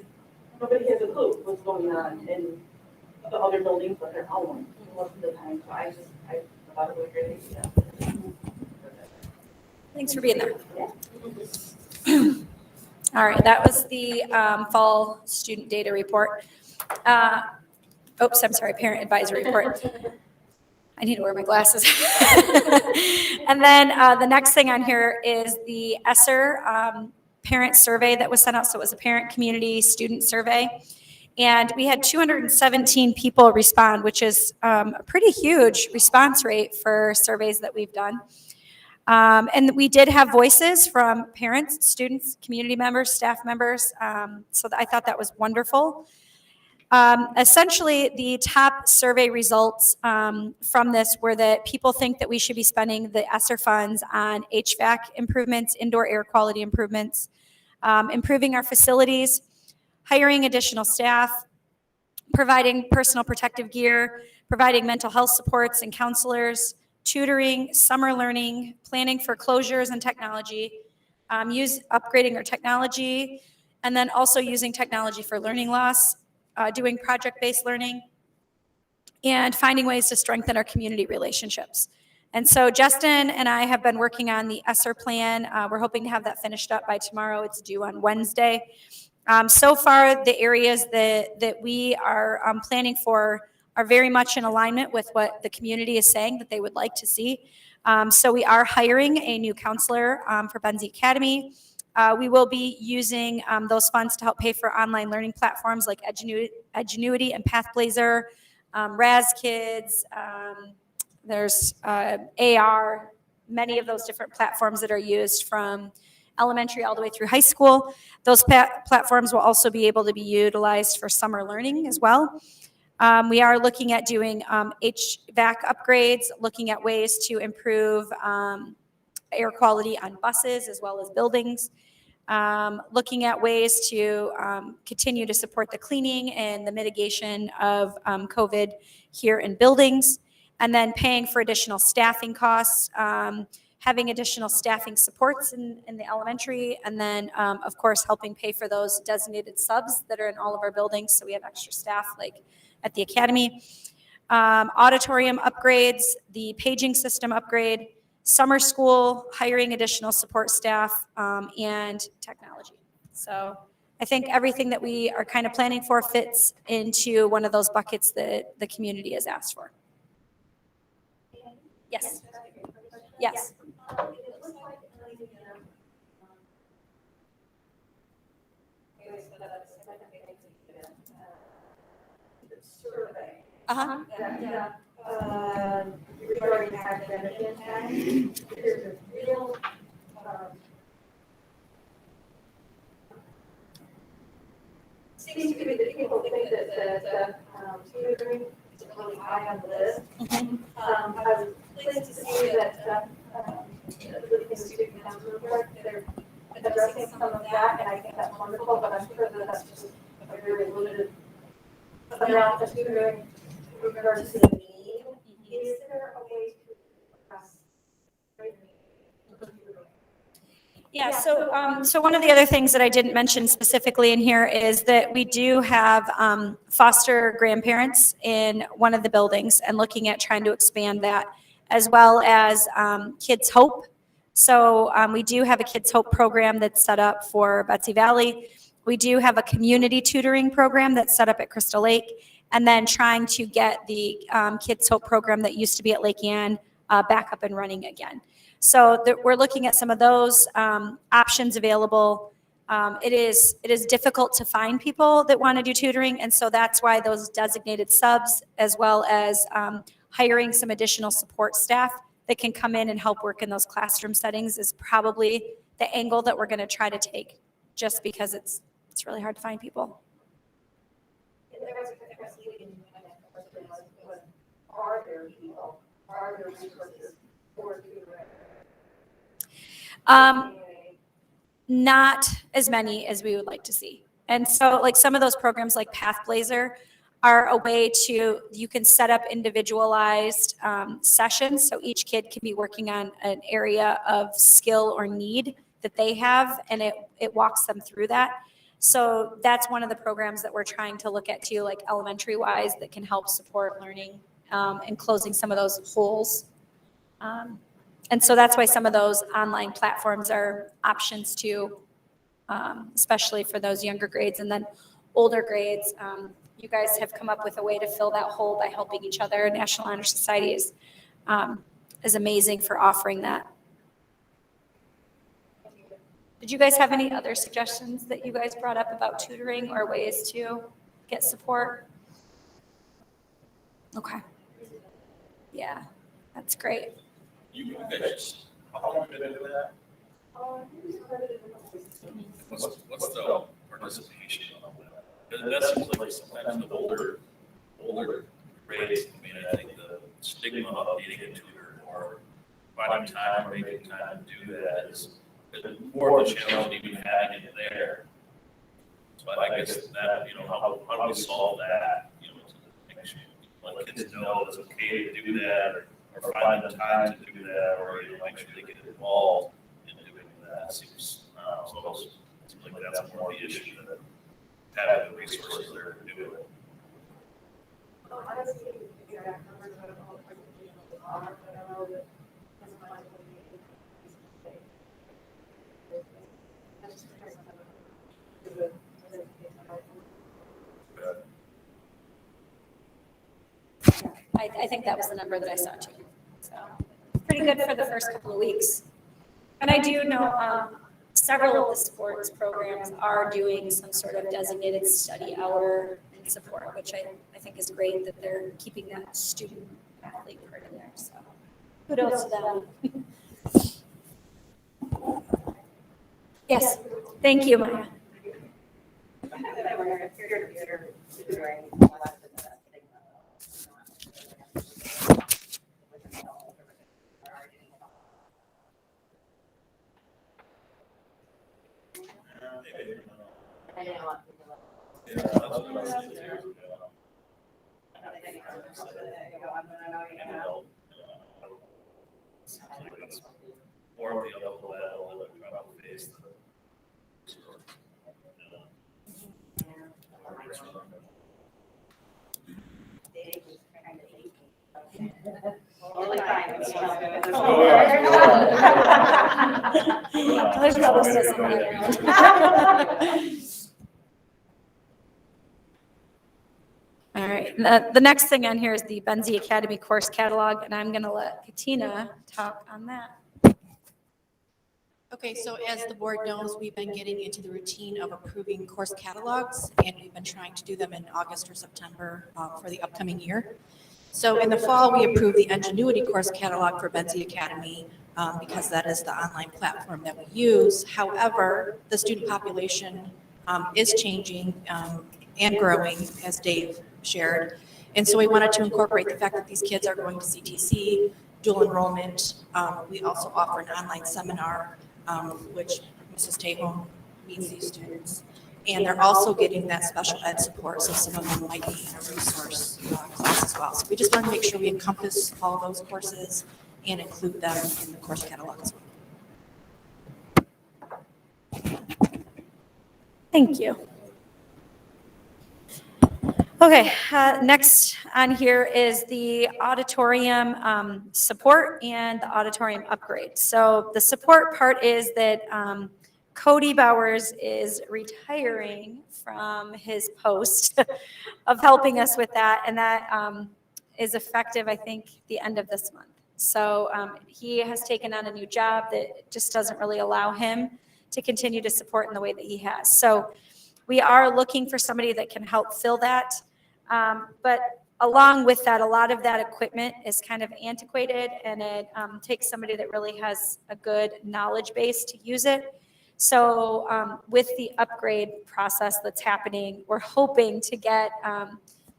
nobody has a clue what's going on in the other buildings but their own most of the time. So I thought it was a great idea. Thanks for being there. All right, that was the fall student data report. Oops, I'm sorry, parent advisory report. I need to wear my glasses. And then the next thing on here is the ESSER parent survey that was sent out. So it was a parent community student survey. And we had 217 people respond, which is a pretty huge response rate for surveys that we've done. And we did have voices from parents, students, community members, staff members. So I thought that was wonderful. Essentially, the top survey results from this were that people think that we should be spending the ESSER funds on HVAC improvements, indoor air quality improvements, improving our facilities, hiring additional staff, providing personal protective gear, providing mental health supports and counselors, tutoring, summer learning, planning for closures and technology, upgrading our technology, and then also using technology for learning loss, doing project-based learning, and finding ways to strengthen our community relationships. And so Justin and I have been working on the ESSER plan. We're hoping to have that finished up by tomorrow. It's due on Wednesday. So far, the areas that we are planning for are very much in alignment with what the community is saying that they would like to see. So we are hiring a new counselor for Benzie Academy. We will be using those funds to help pay for online learning platforms like Edgenuity and Pathblazer, Raz Kids, there's AR, many of those different platforms that are used from elementary all the way through high school. Those platforms will also be able to be utilized for summer learning as well. We are looking at doing HVAC upgrades, looking at ways to improve air quality on buses as well as buildings, looking at ways to continue to support the cleaning and the mitigation of COVID here in buildings, and then paying for additional staffing costs, having additional staffing supports in the elementary, and then, of course, helping pay for those designated subs that are in all of our buildings so we have extra staff like at the academy. Auditorium upgrades, the paging system upgrade, summer school, hiring additional support staff, and technology. So I think everything that we are kind of planning for fits into one of those buckets that the community has asked for. Yes. Yes. Uh-huh. Regarding academic impact, there's a real seems to be that people think that tutoring is really high on the list. I was pleased to see that the student council report, they're addressing some of that, and I think that's wonderful, but I'm sure that that's just a very limited amount of tutoring in regards to the need. Is there a way to address? Yeah, so one of the other things that I didn't mention specifically in here is that we do have foster grandparents in one of the buildings and looking at trying to expand that, as well as Kids Hope. So we do have a Kids Hope program that's set up for Betsy Valley. We do have a community tutoring program that's set up at Crystal Lake. and then trying to get the Kids Hope program that used to be at Lake Ann back up and running again. So we're looking at some of those options available. It is difficult to find people that want to do tutoring, and so that's why those designated subs, as well as hiring some additional support staff that can come in and help work in those classroom settings, is probably the angle that we're going to try to take, just because it's really hard to find people. Not as many as we would like to see. And so like some of those programs like Pathblazer are a way to, you can set up individualized sessions. So each kid can be working on an area of skill or need that they have, and it walks them through that. So that's one of the programs that we're trying to look at too, like elementary wise, that can help support learning and closing some of those holes. And so that's why some of those online platforms are options too, especially for those younger grades. And then older grades, you guys have come up with a way to fill that hole by helping each other. National Honor Society is amazing for offering that. Did you guys have any other suggestions that you guys brought up about tutoring or ways to get support? Okay. Yeah, that's great. You guys, how long have you been doing that? What's the participation on that? That seems like sometimes the older grades, I mean, I think the stigma of needing a tutor or finding time or making time to do that is more of a challenge than even having it there. So I guess that, how do we solve that? To make sure let kids know it's okay to do that, or find the time to do that, or make sure they get involved in doing that. Seems like that's more the issue than having the resources there to do it. I think that was the number that I saw too. So pretty good for the first couple of weeks. And I do know several of the sports programs are doing some sort of designated study hour and support, which I think is great that they're keeping that student athlete part in there. So kudos to them. Yes, thank you, Maya. More of the other level that we probably face. There's probably still somebody around. All right, the next thing on here is the Benzie Academy course catalog, and I'm gonna let Katina talk on that. Okay, so as the board knows, we've been getting into the routine of approving course catalogs, and we've been trying to do them in August or September for the upcoming year. So in the fall, we approved the Ingenuity course catalog for Benzie Academy because that is the online platform that we use. However, the student population is changing and growing, as Dave shared. And so we wanted to incorporate the fact that these kids are going to CTC, dual enrollment. We also offer an online seminar, which Mrs. Tahone meets these students. And they're also getting that special ed support, so some of them might be in a resource class as well. So we just want to make sure we encompass all those courses and include them in the course catalog as well. Thank you. Okay, next on here is the auditorium support and the auditorium upgrade. So the support part is that Cody Bowers is retiring from his post of helping us with that. And that is effective, I think, the end of this month. So he has taken on a new job that just doesn't really allow him to continue to support in the way that he has. So we are looking for somebody that can help fill that. But along with that, a lot of that equipment is kind of antiquated, and it takes somebody that really has a good knowledge base to use it. So with the upgrade process that's happening, we're hoping to get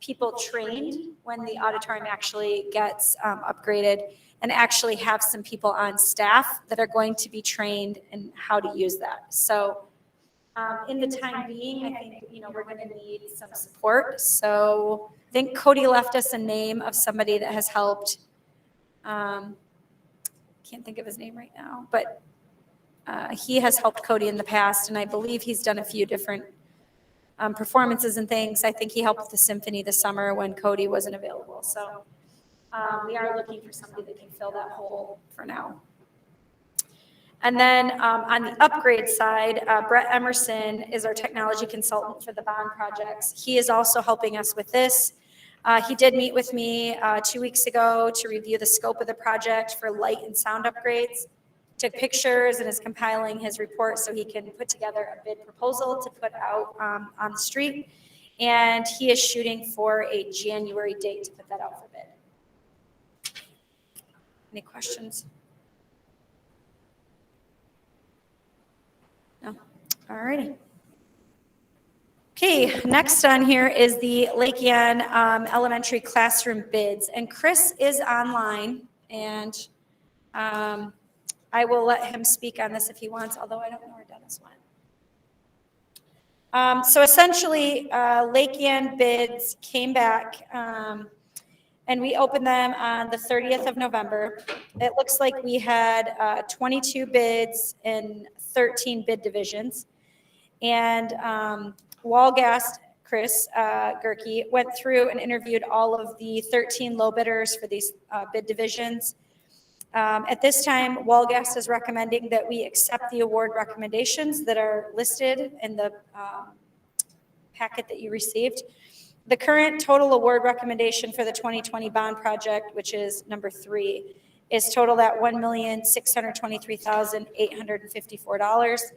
people trained when the auditorium actually gets upgraded, and actually have some people on staff that are going to be trained in how to use that. So in the time being, I think, we're going to need some support. So I think Cody left us a name of somebody that has helped. Can't think of his name right now, but he has helped Cody in the past, and I believe he's done a few different performances and things. I think he helped with the symphony this summer when Cody wasn't available. So we are looking for somebody that can fill that hole for now. And then on the upgrade side, Brett Emerson is our technology consultant for the bond projects. He is also helping us with this. He did meet with me 2 weeks ago to review the scope of the project for light and sound upgrades. Took pictures and is compiling his report so he can put together a bid proposal to put out on the street. And he is shooting for a January date to put that out for bid. Any questions? No. All righty. Okay, next on here is the Lake Yan elementary classroom bids. And Chris is online, and I will let him speak on this if he wants, although I don't know where Dennis went. So essentially, Lake Yan bids came back, and we opened them on the 30th of November. It looks like we had 22 bids in 13 bid divisions. And Walgast, Chris Gerke, went through and interviewed all of the 13 low bidders for these bid divisions. At this time, Walgast is recommending that we accept the award recommendations that are listed in the packet that you received. The current total award recommendation for the 2020 bond project, which is number 3, is totaled at $1,623,854.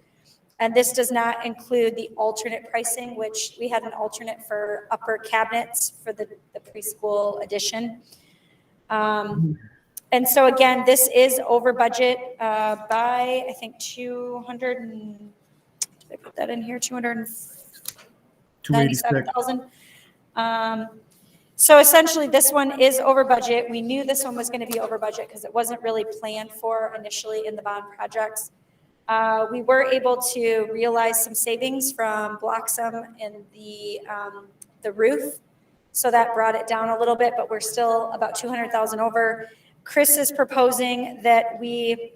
And this does not include the alternate pricing, which we had an alternate for upper cabinets for the preschool addition. And so again, this is over budget by, I think, 200 and, did I put that in here? 297,000. So essentially, this one is over budget. We knew this one was going to be over budget because it wasn't really planned for initially in the bond projects. We were able to realize some savings from Bloxam and the roof, so that brought it down a little bit, but we're still about 200,000 over. Chris is proposing that we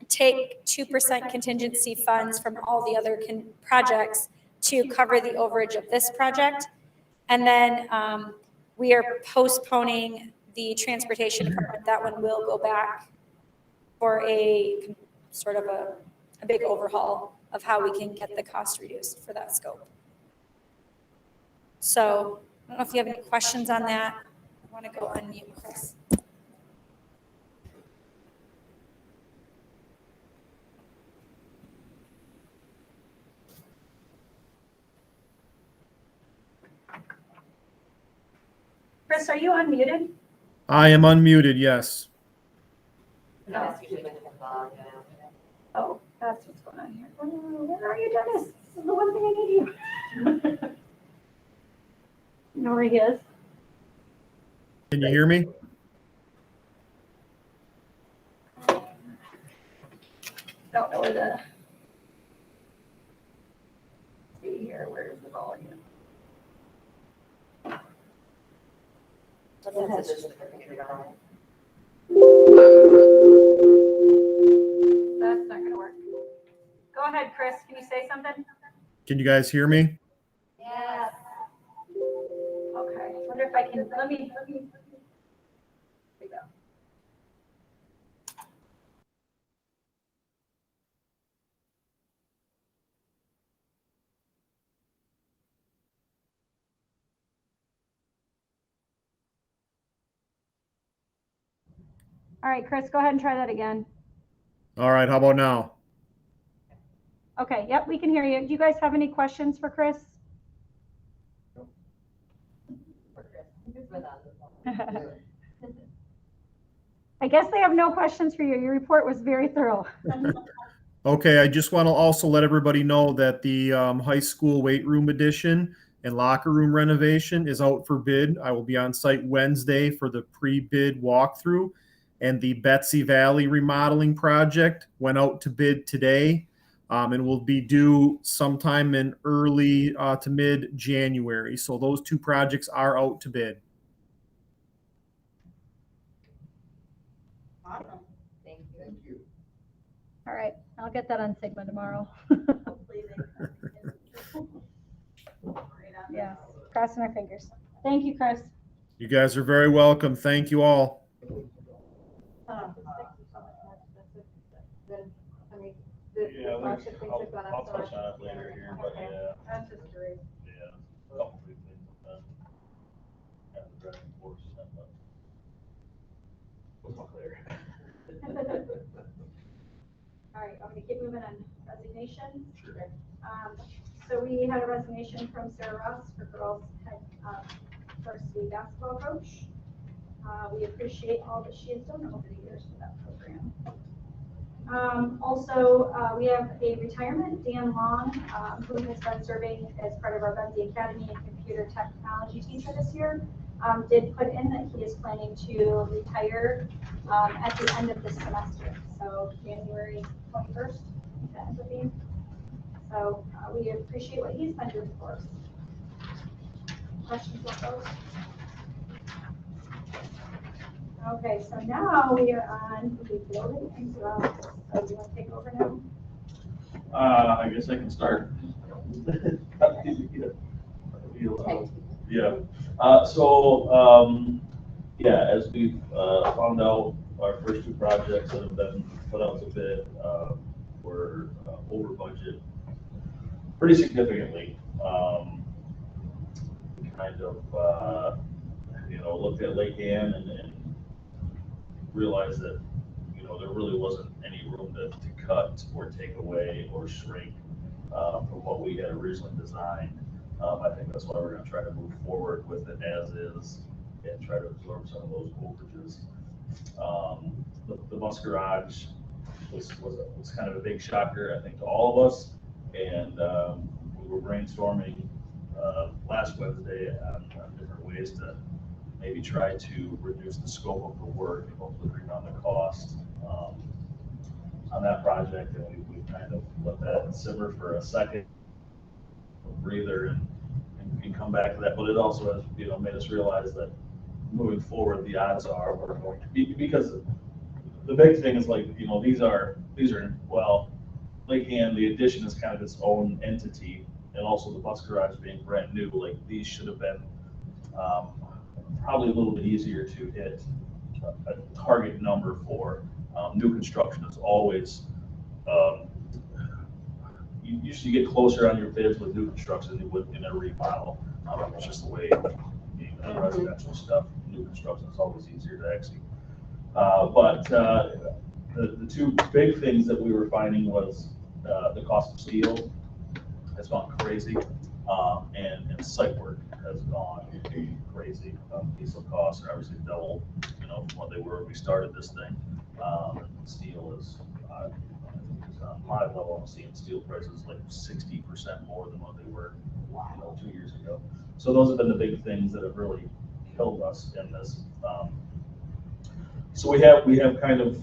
take 2% contingency funds from all the other projects to cover the overage of this project. And then we are postponing the transportation department. That one will go back for a sort of a big overhaul of how we can get the cost reduced for that scope. So I don't know if you have any questions on that. I want to go unmute Chris. Chris, are you unmuted? I am unmuted, yes. Oh, that's what's going on here. Where are you, Dennis? This is the one thing I need you. You know where he is? Can you hear me? Don't know where the. See here, where's the volume? That's not gonna work. Go ahead, Chris. Can you say something? Can you guys hear me? Yes. Okay. Wonder if I can. Let me. Here we go. All right, Chris, go ahead and try that again. All right, how about now? Okay, yep, we can hear you. Do you guys have any questions for Chris? I guess they have no questions for you. Your report was very thorough. Okay, I just want to also let everybody know that the high school weight room addition and locker room renovation is out for bid. I will be on site Wednesday for the pre-bid walkthrough. And the Betsy Valley remodeling project went out to bid today and will be due sometime in early to mid-January. So those two projects are out to bid. Thank you. All right, I'll get that on Sigma tomorrow. Yeah, crossing our fingers. Thank you, Chris. You guys are very welcome. Thank you all. Yeah, I'll touch on it later here, but yeah. That's just great. Yeah, a couple big things with them. And the driving force and clear. All right, I'm gonna keep moving on resignations. Sure. So we had a resignation from Sarah Ross for girls head varsity basketball coach. We appreciate all that she has done over the years for that program. Also, we have a retirement, Dan Long, who has been serving as part of our Benzie Academy and computer technology teacher this year, did put in that he is planning to retire at the end of this semester. So January 21st, that ends up being. So we appreciate what he's been doing for us. Questions about those? Okay, so now we are on the building and grounds. So do you want to take over now? I guess I can start. Yeah. Yeah, as we've found out, our first two projects that have been put out to bid were over budget pretty significantly. We kind of, looked at Lake Ann and realized that, there really wasn't any room to cut or take away or shrink from what we had originally designed. I think that's why we're gonna try to move forward with it as is and try to absorb some of those overages. The bus garage was kind of a big shocker, I think, to all of us. And we were brainstorming last Wednesday on different ways to maybe try to reduce the scope of the work and hopefully bring down the cost on that project. And we kind of let that simmer for a second, breather, and come back to that. But it also has, made us realize that moving forward, the odds are we're going to be, because the big thing is these are well, Lake Ann, the addition is kind of its own entity, and also the bus garage being brand new. These should have been probably a little bit easier to hit a target number for. New construction is always, you usually get closer on your bids with new construction than you would in a remodel. It's just the way being in residential stuff, new construction is always easier to execute. But the two big things that we were finding was the cost of steel has gone crazy, and site work has gone crazy. Diesel costs are obviously double, from what they were when we started this thing. Steel is, on my level, I'm seeing steel prices 60% more than what they were 2 years ago. So those have been the big things that have really killed us in this. So we have kind of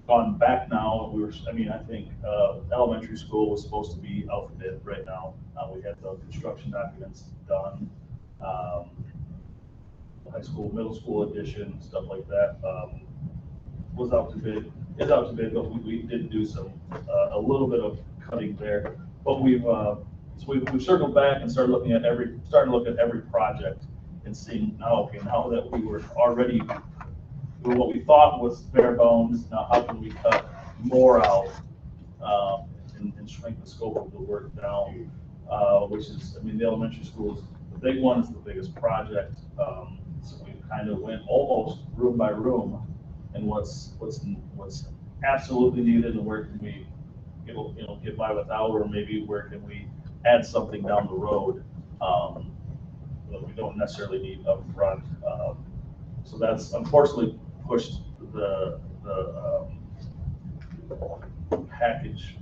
gone back now. I think elementary school was supposed to be out for bid right now. We had the construction documents done. High school, middle school addition, stuff like that was out to bid. Is out to bid, but we did do some a little bit of cutting there. But we've circled back and started looking at every project and seeing now that we were already doing what we thought was bare bones. Now how can we cut more out and shrink the scope of the work down? Which is, the elementary school is the big one. It's the biggest project. So we kind of went almost room by room and what's absolutely needed and where can we, get by without, or maybe where can we add something down the road that we don't necessarily need up front. So that's unfortunately pushed the package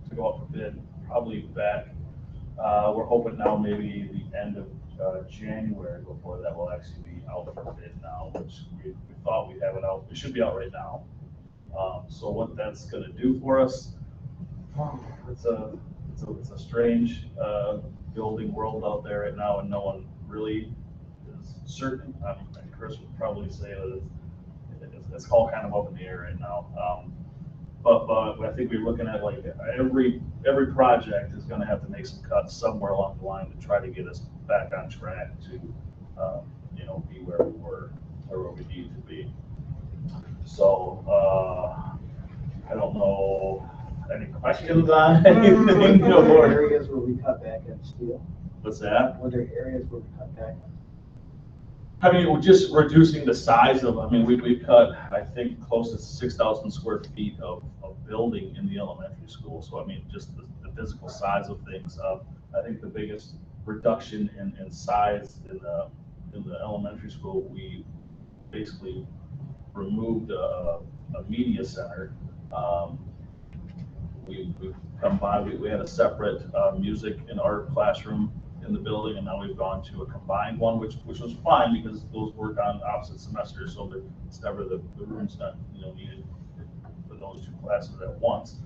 to go out for bid probably back. We're hoping now maybe the end of January before that will actually be out for bid now, which we thought we'd have it out. It should be out right now. So what that's going to do for us, it's a strange building world out there right now, and no one really is certain. And Chris would probably say that it's all kind of up in the air right now. But I think we're looking at like every project is going to have to make some cuts somewhere along the line to try to get us back on track to be where we were or where we need to be. So I don't know, any questions on anything? Were there areas where we cut back on steel? What's that? Were there areas where we cut back? I mean, we're just reducing the size of, we cut, I think, close to 6,000 square feet of building in the elementary school. So, just the physical size of things. I think the biggest reduction in size in the elementary school, we basically removed a media center. We combined, we had a separate music and art classroom in the building, and now we've gone to a combined one, which was fine because those work on opposite semesters, so that it's never the room's not needed for those two classes at once.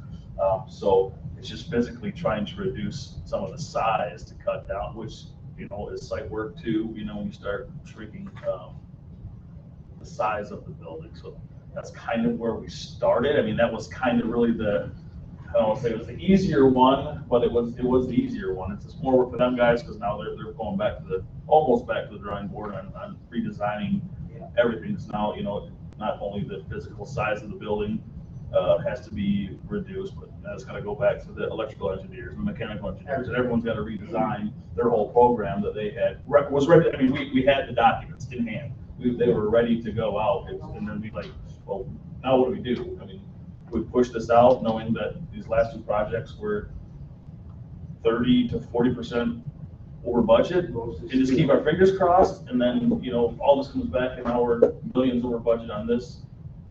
So it's just physically trying to reduce some of the size to cut down, which is site work too. When you start shrinking the size of the building, so that's kind of where we started. That was kind of really I don't want to say it was the easier one, but it was the easier one. It's just more work for them guys because now they're going almost back to the drawing board on redesigning everything. So now not only the physical size of the building has to be reduced, but that's got to go back to the electrical engineers and mechanical engineers, and everyone's got to redesign their whole program that they had was ready. We had the documents in hand. They were ready to go out, and then we well, now what do we do? We pushed this out knowing that these last two projects were 30 to 40% over budget, and just keep our fingers crossed. And then, all this comes back and now we're millions over budget on this,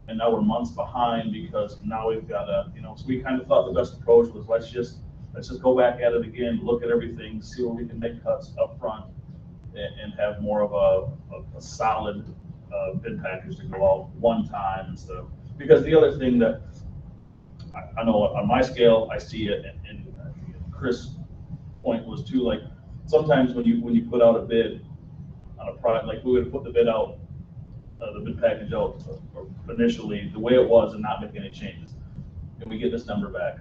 and now we're months behind because now we've got so we kind of thought the best approach was let's just go back at it again, look at everything, see where we can make cuts up front, and have more of a solid bid package to go out one time instead of, because the other thing that I know on my scale, I see it, and Chris' point was too, sometimes when you put out a bid on a product, like we would put the bid out, the bid package out initially, the way it was and not making any changes, and we get this number back.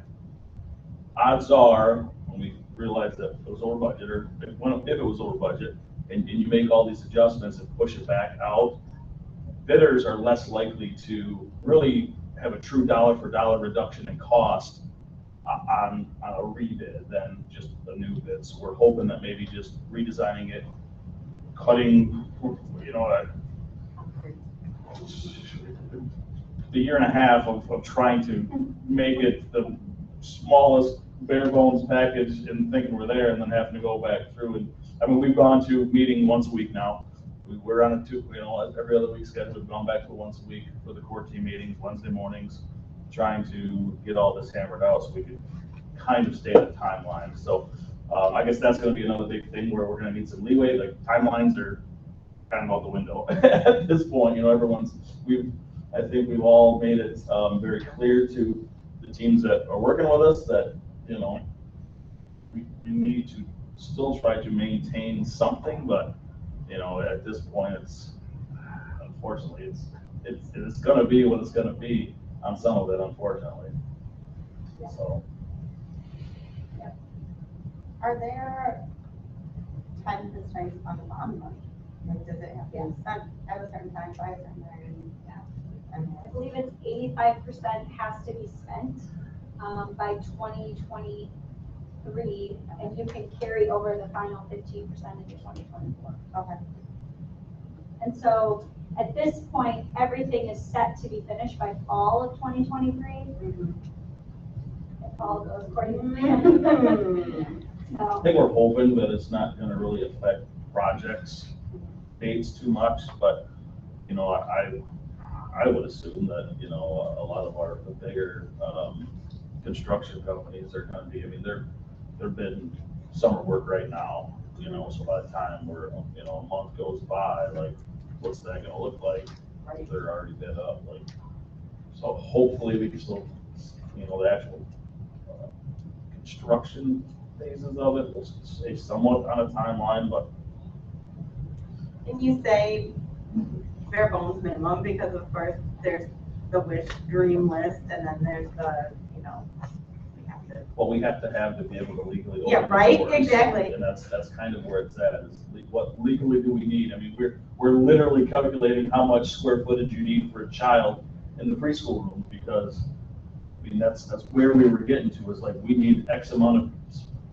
Odds are, when we realize that it was over budget, or if it was over budget, and you make all these adjustments and push it back out, bidders are less likely to really have a true dollar for dollar reduction in cost on a rebid than just a new bid. So we're hoping that maybe just redesigning it, cutting, the year and a half of trying to make it the smallest bare bones package and thinking we're there, and then having to go back through. And we've gone to meeting once a week now. We're on every other week schedule. We've gone back to once a week for the core team meetings, Wednesday mornings, trying to get all this hammered out so we can kind of stay at the timeline. So I guess that's going to be another big thing where we're going to need some leeway. Like timelines are kind of out the window at this point. I think we've all made it very clear to the teams that are working with us that we need to still try to maintain something, but at this point, unfortunately, it's going to be what it's going to be on some of it, unfortunately. So. Are there time constraints on the bond money? Does it have to be spent at a certain time by a certain time? I believe it's 85% has to be spent by 2023, and you can carry over the final 15% into 2024. Okay. And so At this point, everything is set to be finished by fall of 2023. If all goes according to plan. I So, think we're hoping that it's not gonna really affect projects dates too much, but, you know, I would assume that, you know, a lot of the bigger, construction companies are gonna be, I mean, they're bidding summer work right now, you know, so by the time we're, you know, a month goes by, like, what's that gonna look like? If they're already bid up, like, so hopefully we can still, you know, the actual construction phases of it will stay somewhat on a timeline, but And you say bare bones minimum, because of course, there's the wish dream list, and then there's the, you know, we have to. what we have to be able to legally open. Yeah, the right, doors. exactly. And that's kind of where it's at, is what legally do we need? I mean, we're literally calculating how much square footage you need for a child in the preschool room, because, I mean, that's where we were getting to, is like, we need X amount of,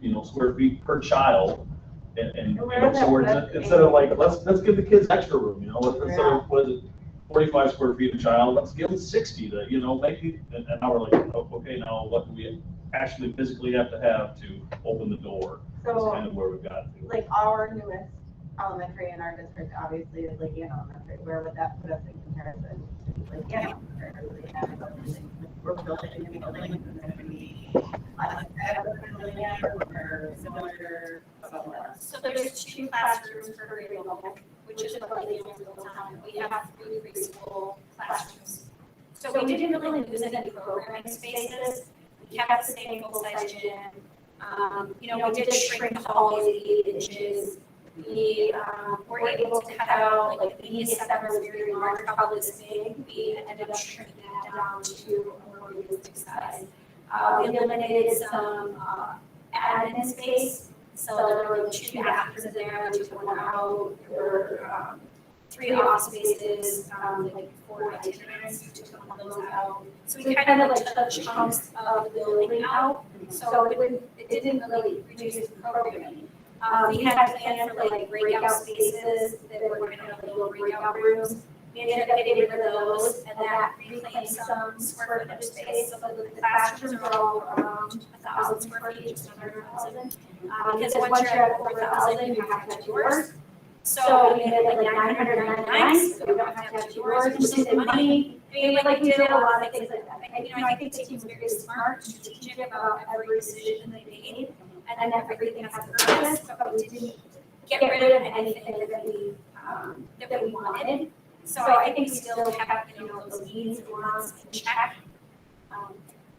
you know, square feet per child. And you know, so we're, instead of like, let's give the kids extra room, you know, instead of, what is it, 45 square feet a child, let's give them 60 to, you know, make it, and now we're like, oh, okay, now what do we actually physically have to open the door? That's So, kind of where we've got to. like, our newest elementary in our district obviously is like, you know, elementary. Where would that put us in comparison? Like, you know, we're building a new building, and there's gonna be or similar. so there's 2 classrooms per grade level, which is what they do in town. We have 3 preschool classrooms. So we didn't really lose any programming spaces. We kept the same full-size gym. You know, we did shrink the hallways 8 inches. We were able to cut out, like, the media center was very large, probably this big. We ended up shrinking that down to a more realistic size. We eliminated some admin space. So there were 2 bathrooms in there, we took 1 out. There were 3 office spaces, like 4 itinerants, we took 1 of those out. So we kind of like took chunks of the building out, so it didn't really reduce the programming. We had planned for like breakout spaces that were kind of like little breakout rooms. We ended up getting rid of those, and that reclaimed some square footage space, so the classrooms are all around 1,000 square feet, just under 1,000. Because once you're at 4,000, you have to have doors. So we made it like 999, so we don't have to have doors, which is money. I mean, like, we did a lot of things like that. And, you know, I think the team was very smart, strategic about every decision they made, and then everything has a purpose, but we didn't get rid of anything that we wanted. So I think we still have, you know, those needs and wants in check.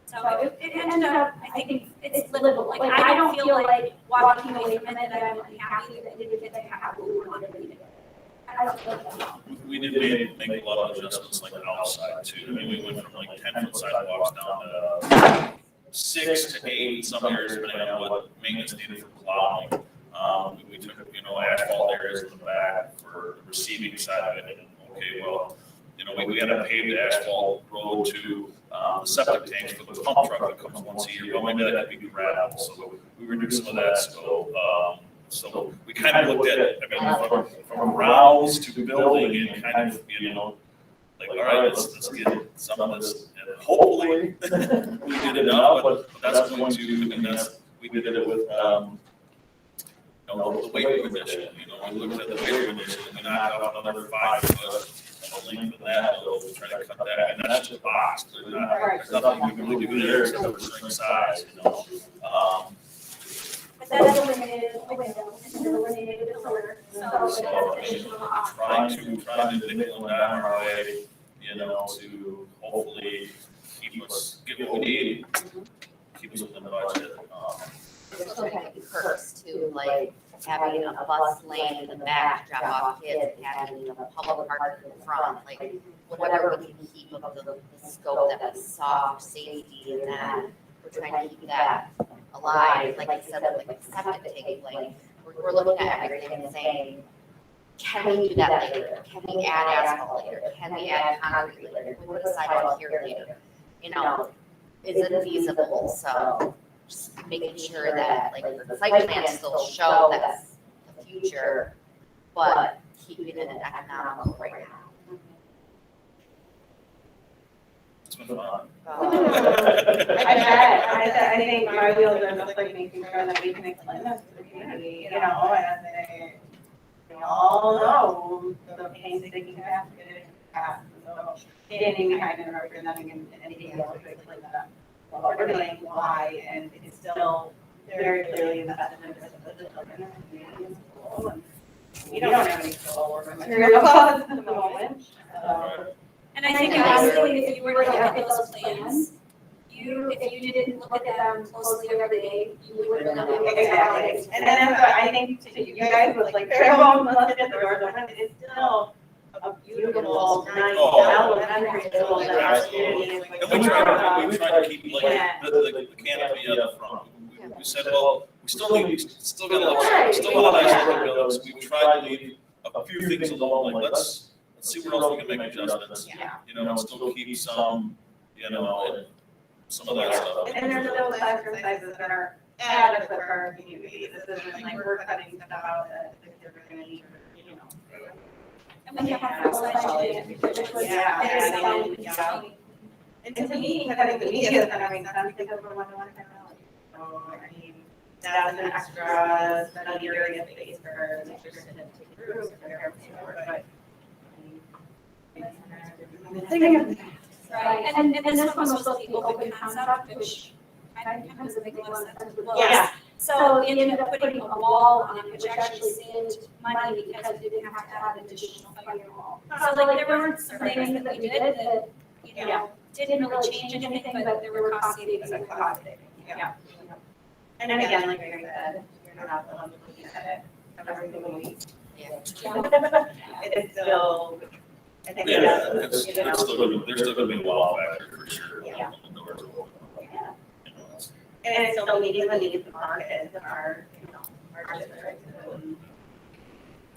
So it ended up, I think it's livable. Like, I don't feel like walking away from it that I'm unhappy that we didn't get to have what we wanted to do. I don't feel that. We did make a lot of adjustments like outside too. I mean, we went from like 10-foot sidewalks down to 6 to 8 some areas, depending on what maintenance needed for plowing. We took, you know, asphalt areas in the back for the receiving side of it. And okay, well, you know, we had a paved asphalt road to the septic tanks for the pump truck that comes once a year. Well, maybe that could be gravel, so we reduced some of that scope. So we kind of looked at it, I mean, from rounds to building and kind of, you know, like, all right, let's get some of this. And hopefully we did enough, but that's going to, and that's, we did it with, you know, the weight room addition. You know, we looked at the weight room addition, and we knocked out another 5 foot of length in that, so we're trying to cut that, and that's just a box. There's nothing we can really do there except for shrink size, you know. But that eliminated the window, and eliminated the pillar, So, trying to nickel and dime our way, you know, to hopefully keep us, get what we need, keep us within the budget. There's still kind of perks to like having a bus lane in the back to drop off kids, and having a public park in the front, like whatever we can keep of the scope that was soft safety and that, we're trying to keep that alive. Like I said, like septic tank, like we're looking at everything and saying, can we do that later? Can we add asphalt later? Can we add concrete later? Can we put a sidewalk here later? You know, is it feasible? So just making sure that like the site plans still show that's the future, but keeping it economical right now. I think my wheels are just like making sure that we can explain this to the community, you know, and they all know the painstaking task it is to pass. So standing behind and representing and being able to explain that, what we're doing, why, and it's still very clearly in the best interest of the children and the community and school. And we don't have any control over material costs at the moment, so. And I think honestly, if you were to look at those plans, if you didn't look at them closely every day, you wouldn't know. Exactly. And then I think to you guys was like, very well, let's get the doors open. It's still a beautiful, nice, elementary school that our community is like. And we try to keep like the canopy up front. We said, well, we still got a nice little buildings. We tried to leave a few things alone, like let's see where else we can make adjustments. You know, and still keep some, you know, some of that stuff. And there's those classroom sizes that are adequate for our community. This isn't like we're cutting stuff out that they're gonna need, you know. And we have our budget, which was, Yeah. And to me, cutting the media center makes sense because we're one to one technology. So, I mean, that's an extra study area space for an extra statistic group, but. right, and this one was supposed to be open concept, which kind of doesn't make a lot of sense. Yeah. So we ended up putting a wall on it, which actually saved money because we didn't have to add an additional firewall. So like there were some things that we did that, you know, didn't really change anything, but there were cost savings. Yeah. And then again, like I said, you're not the one looking at it every single week. It is still, I think It's there's still gonna be a wow factor for sure. Yeah. When the doors are open. Yeah. And it's still meeting the needs of our kids and our, you know, our district.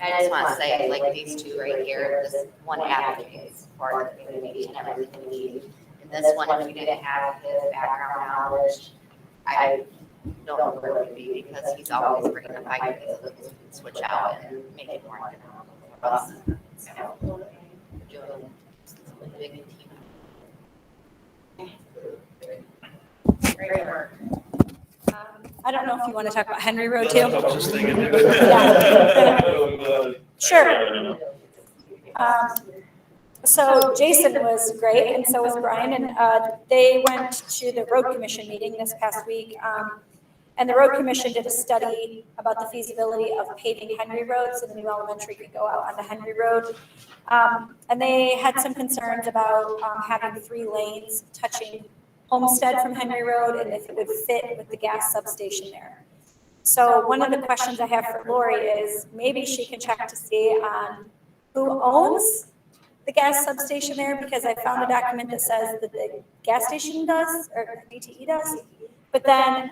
I just want to say, like these two right here, this one advocates for the community and everything we need. And this one, if we didn't have his background knowledge, I don't know where it would be because he's always bringing the ideas that we can switch out and make it more economical for us. So, we're doing a big team. Great work. I don't know if you want to talk about Henry Road too. I was just thinking. Sure. So Jason was great, and so was Brian, and they went to the road commission meeting this past week. And the road commission did a study about the feasibility of paving Henry Road, so the new elementary could go out onto Henry Road. And they had some concerns about having 3 lanes touching Homestead from Henry Road, and if it would fit with the gas substation there. So one of the questions I have for Lori is maybe she can check to see on who owns the gas substation there, because I found a document that says that the gas station does, or DTE does. But then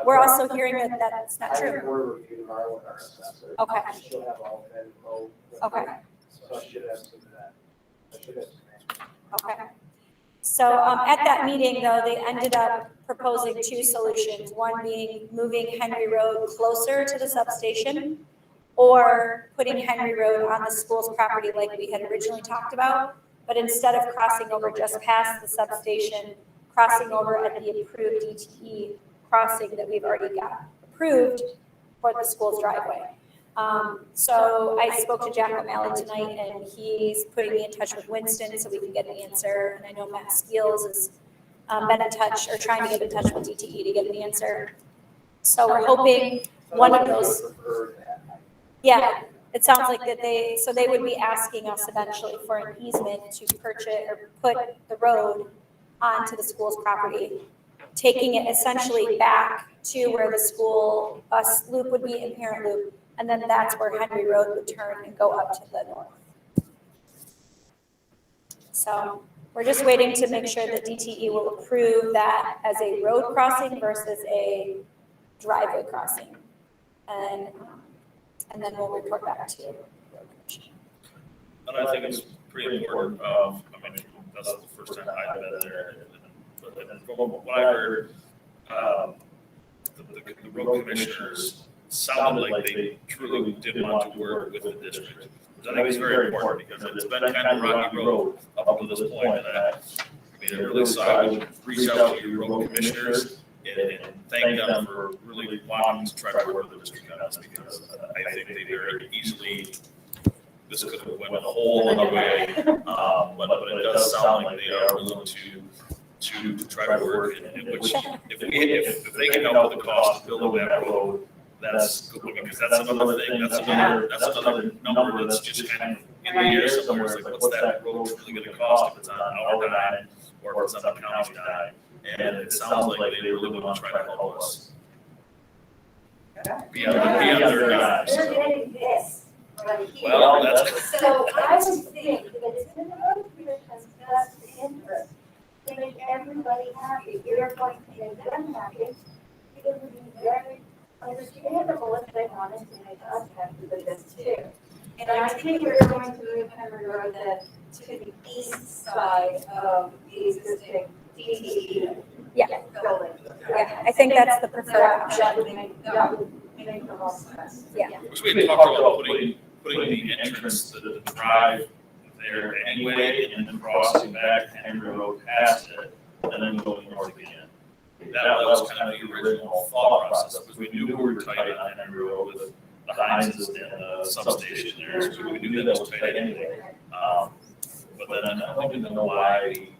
we're also hearing that that's not true. We're reviewing our assessor. Okay. She'll have all that info. Okay. So I should have some of that. I should have some. Okay. So at that meeting, though, they ended up proposing 2 solutions. One being moving Henry Road closer to the substation, or putting Henry Road on the school's property like we had originally talked about, but instead of crossing over just past the substation, crossing over at the approved DTE crossing that we've already got approved for the school's driveway. So I spoke to Jack O'Malley tonight, and he's putting me in touch with Winston so we can get an answer. And I know Matt Skeels has been in touch, or trying to get in touch with DTE to get an answer. So we're hoping one of those. Yeah, it sounds like that they would be asking us eventually for an easement to purchase or put the road onto the school's property, taking it essentially back to where the school bus loop would be in Parent Loop. And then that's where Henry Road would turn and go up to the north. So we're just waiting to make sure that DTE will approve that as a road crossing versus a driveway crossing. And then we'll report back to you. And I think it's pretty important. I mean, that's the first time I've been there. But from what I heard, the road commissioners sounded like they truly did want to work with the district. Which I think is very important because it's been kind of a rocky road up to this point. And I mean, really, so I would reach out to your road commissioners and thank them for really wanting to try to work with the district on this, because I think they very easily, this could have went a whole other way. But it does sound like they are willing to try to work, and which, if they can help with the cost of building that road, that's good, because that's another thing, that's another number that's just kind of in the air somewhere. It's like, what's that road really gonna cost if it's on our dime or if it's on the county's dime? And it sounds like they really want to try to help us. Be on their dime. They're getting this right here. Well, that's. So I would think that it's in the road commission's best interest to make everybody happy. You're going to make them happy. It would be very understandable if they wanted to make us happy with this too. And I think we're going to move Henry Road then to the east side of the existing DEC Yeah. building. Yeah, I think that's the preferred option. That would make the most sense. Which we had talked about putting the entrance to the drive there anyway, and then crossing back Henry Road past it, and then going north again. That was kind of the original thought process, because we knew we were tight on Henry Road with the Heinz's and the substation there, so we knew that was tight anyway. But then I didn't know why.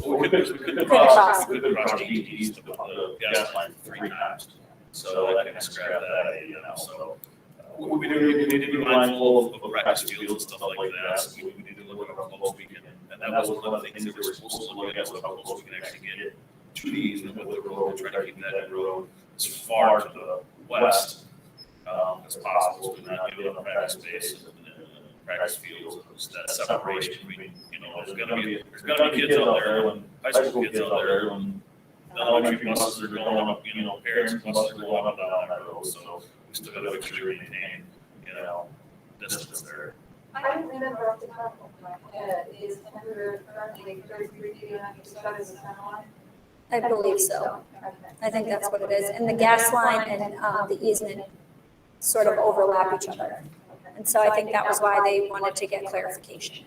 We could cross DTs to put the gas line 3 times. So that kind of scrapped that idea now. So we need to be mindful of practice fields and stuff like that. So we need to look at how close we can. And that was one of the things that we were supposed to look at, was how close we can actually get to the easement with the road, and try to keep that road as far to the west as possible, to not give them practice space and practice fields. That separation between, there's gonna be kids out there, when high school kids out there, when elementary buses are going up, parents' buses are going up and down that road, so we still gotta make sure we maintain, distance there. I remember off the top of my head, is Henry currently 33 feet on each side of the center line? I believe so. I think that's what it is. And the gas line and the easement sort of overlap each other. And so I think that was why they wanted to get clarification.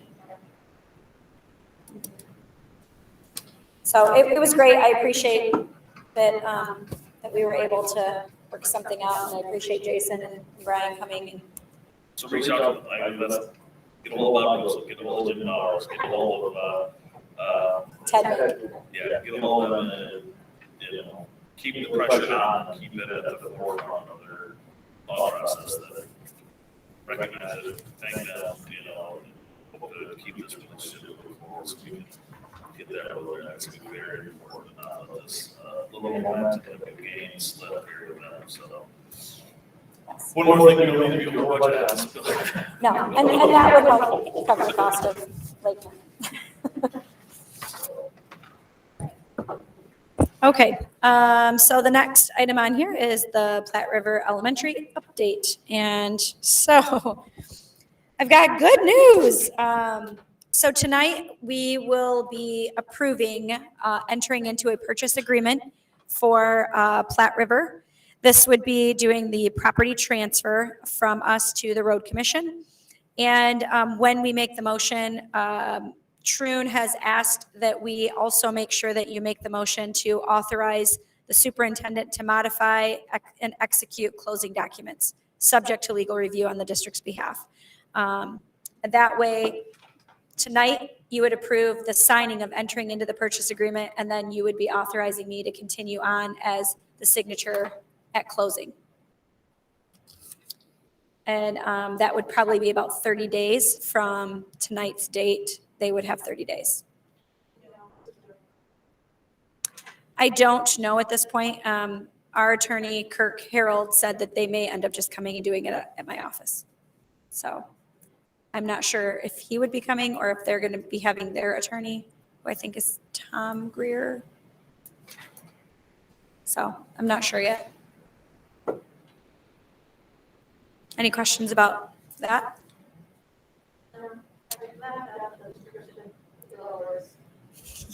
So it was great. I appreciate that, that we were able to work something out, and I appreciate Jason and Brian coming. And So reach out to them, get a hold of them, get a hold of Knowles, get a hold of, Ted. yeah, get a hold of them and, keep the pressure on, keep it at the forefront of their thought process, that recognize it, thank them, hope to keep this relationship moving forward, so we can get that over there. That's gonna be very important, let this, little momentum that we gain slip here with them, so. One more thing, we don't need to be over budget. No, and that would help cover the cost of Lakeland. Okay, so the next item on here is the Platte River Elementary update. And so I've got good news. So tonight we will be approving entering into a purchase agreement for Platte River. This would be doing the property transfer from us to the road commission. And when we make the motion, Troon has asked that we also make sure that you make the motion to authorize the superintendent to modify and execute closing documents, subject to legal review on the district's behalf. That way, tonight, you would approve the signing of entering into the purchase agreement, and then you would be authorizing me to continue on as the signature at closing. And that would probably be about 30 days from tonight's date. They would have 30 days. I don't know at this point. Our attorney, Kirk Harold, said that they may end up just coming and doing it at my office. So I'm not sure if he would be coming or if they're going to be having their attorney, who I think is Tom Greer. So I'm not sure yet. Any questions about that?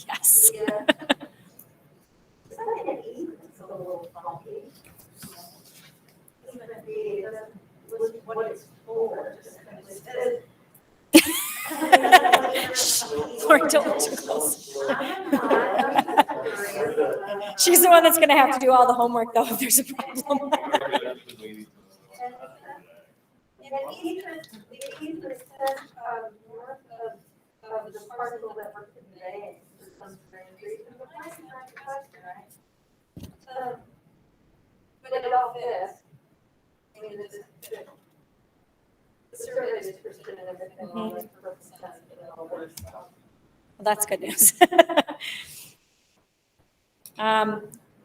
Yes. Lori, don't look too close. She's the one that's gonna have to do all the homework though if there's a problem. And the easement says, north of the parcel that we're conveying to some strange reason, but that's not the question, right? But it all fits. I mean, the survey is presented and everything all makes perfect sense, but it all works out. Well, that's good news.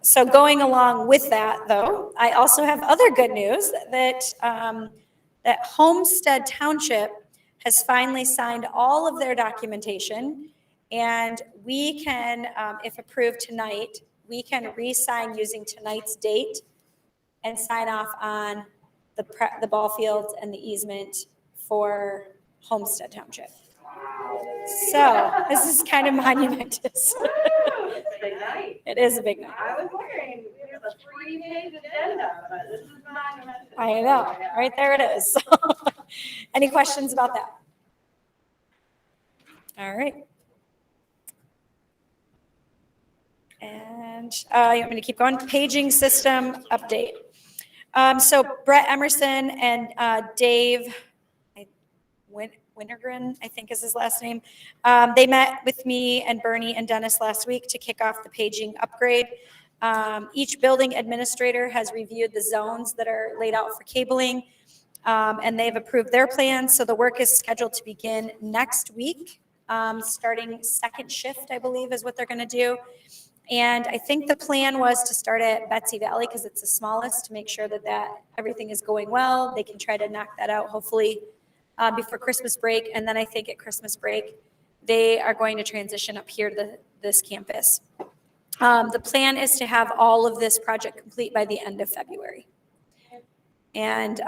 So going along with that, though, I also have other good news that that Homestead Township has finally signed all of their documentation, and we can, if approved tonight, we can re-sign using tonight's date and sign off on the ball fields and the easement for Homestead Township. So this is kind of monumentous. It's a big night. It is a big night. I was wondering, we have a 3-page agenda, but this is monumental. I know, right there it is. Any questions about that? All right. And you want me to keep going? Paging system update. So Brett Emerson and Dave Wintergren, I think is his last name. They met with me and Bernie and Dennis last week to kick off the paging upgrade. Each building administrator has reviewed the zones that are laid out for cabling, and they've approved their plans. So the work is scheduled to begin next week, starting second shift, I believe, is what they're going to do. And I think the plan was to start at Betsy Valley because it's the smallest, to make sure that everything is going well. They can try to knock that out, hopefully, before Christmas break. And then I think at Christmas break, they are going to transition up here to this campus. The plan is to have all of this project complete by the end of February. And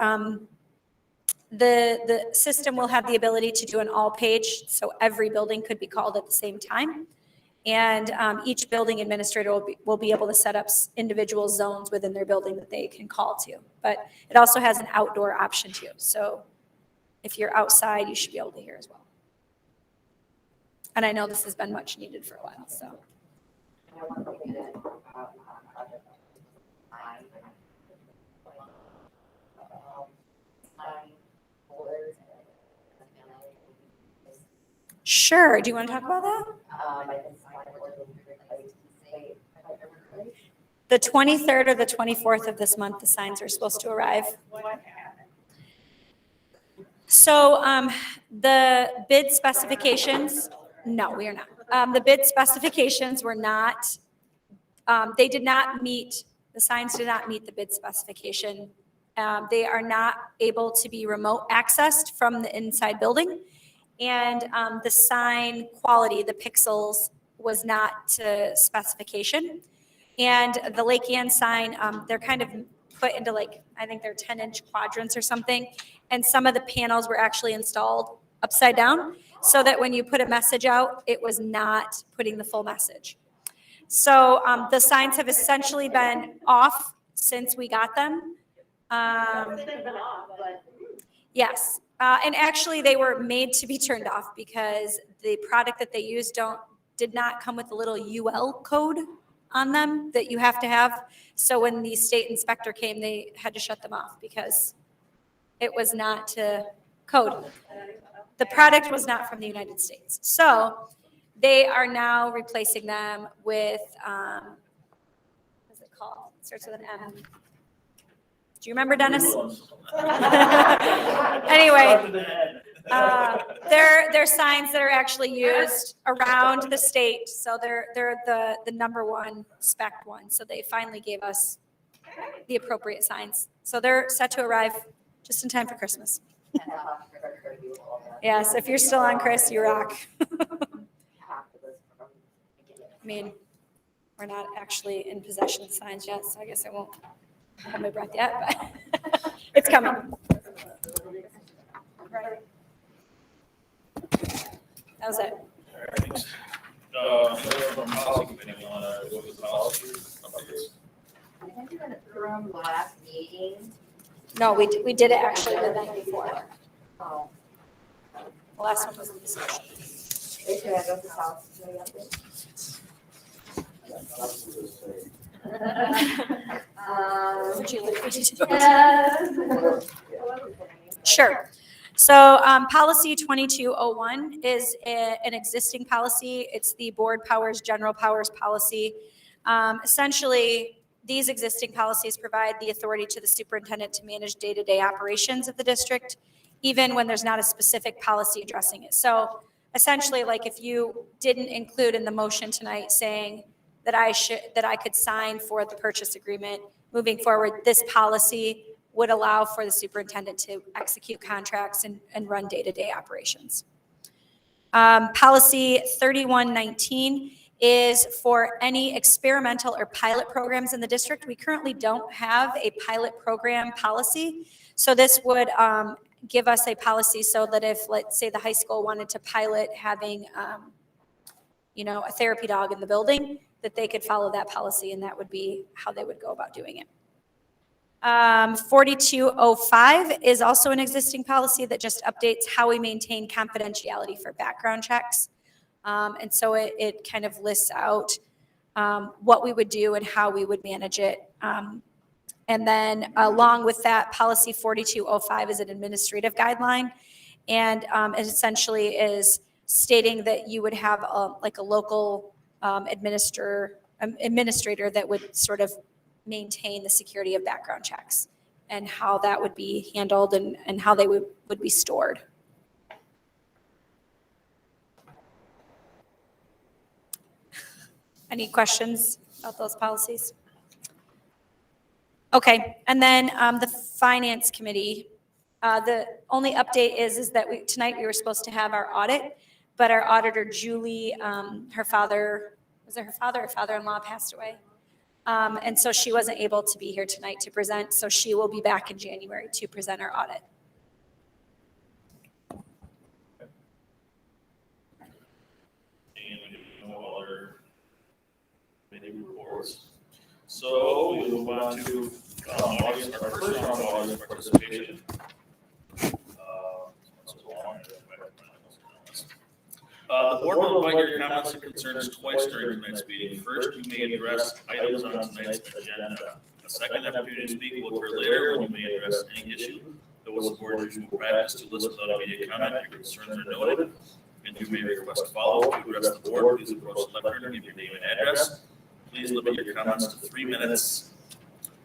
the system will have the ability to do an all page, so every building could be called at the same time. And each building administrator will be able to set up individual zones within their building that they can call to. But it also has an outdoor option too. So if you're outside, you should be able to hear as well. And I know this has been much needed for a while, so. Sure. Do you want to talk about that? The 23rd or the 24th of this month, the signs are supposed to arrive. So the bid specifications, no, we are not. The bid specifications were not, they did not meet, the signs did not meet the bid specification. They are not able to be remote accessed from the inside building. And the sign quality, the pixels, was not to specification. And the Lake Ann sign, they're kind of put into I think they're 10-inch quadrants or something. And some of the panels were actually installed upside down so that when you put a message out, it was not putting the full message. So the signs have essentially been off since we got them. Yes. And actually they were made to be turned off because the product that they used did not come with a little UL code on them that you have to have. So when the state inspector came, they had to shut them off because it was not to code. The product was not from the United States. So they are now replacing them with, what's it called? It starts with an M. Do you remember, Dennis? Anyway, they're signs that are actually used around the state. So they're the number one spec one. So they finally gave us the appropriate signs. So they're set to arrive just in time for Christmas. Yes, if you're still on, Chris, you rock. I mean, we're not actually in possession of signs yet, so I guess I won't hold my breath yet, but it's coming. Right. That was it. All right, thanks. From policy committee, want to go over the policy? I think we went through them last meeting. No, we did it actually the night before. Oh. The last one was in discussion. They should have those house. Would you like me to do it? Yeah. Sure. So policy 2201 is an existing policy. It's the board powers, general powers policy. Essentially, these existing policies provide the authority to the superintendent to manage day-to-day operations of the district, even when there's not a specific policy addressing it. So essentially, like if you didn't include in the motion tonight saying that I could sign for the purchase agreement moving forward, this policy would allow for the superintendent to execute contracts and run day-to-day operations. Policy 3119 is for any experimental or pilot programs in the district. We currently don't have a pilot program policy. So this would give us a policy so that if, let's say, the high school wanted to pilot having, a therapy dog in the building, that they could follow that policy, and that would be how they would go about doing it. 4205 is also an existing policy that just updates how we maintain confidentiality for background checks. And so it kind of lists out what we would do and how we would manage it. And then along with that, policy 4205 is an administrative guideline. And it essentially is stating that you would have a local administrator that would sort of maintain the security of background checks and how that would be handled and how they would be stored. Any questions about those policies? Okay, and then the finance committee, the only update is that tonight we were supposed to have our audit, but our auditor, Julie, her father, was it her father or father-in-law passed away? And so she wasn't able to be here tonight to present, so she will be back in January to present our audit. And we have no other committee reports. So we move on to August, our first round of August participation. The board will invite your comments and concerns twice during tonight's meeting. First, you may address items on tonight's agenda. A second opportunity to speak will occur later when you may address any issue that was the board's usual practice to listen without immediate comment. Your concerns are noted, and you may request follow-up to address the board. Please approach the lectern and give your name and address. Please limit your comments to 3 minutes.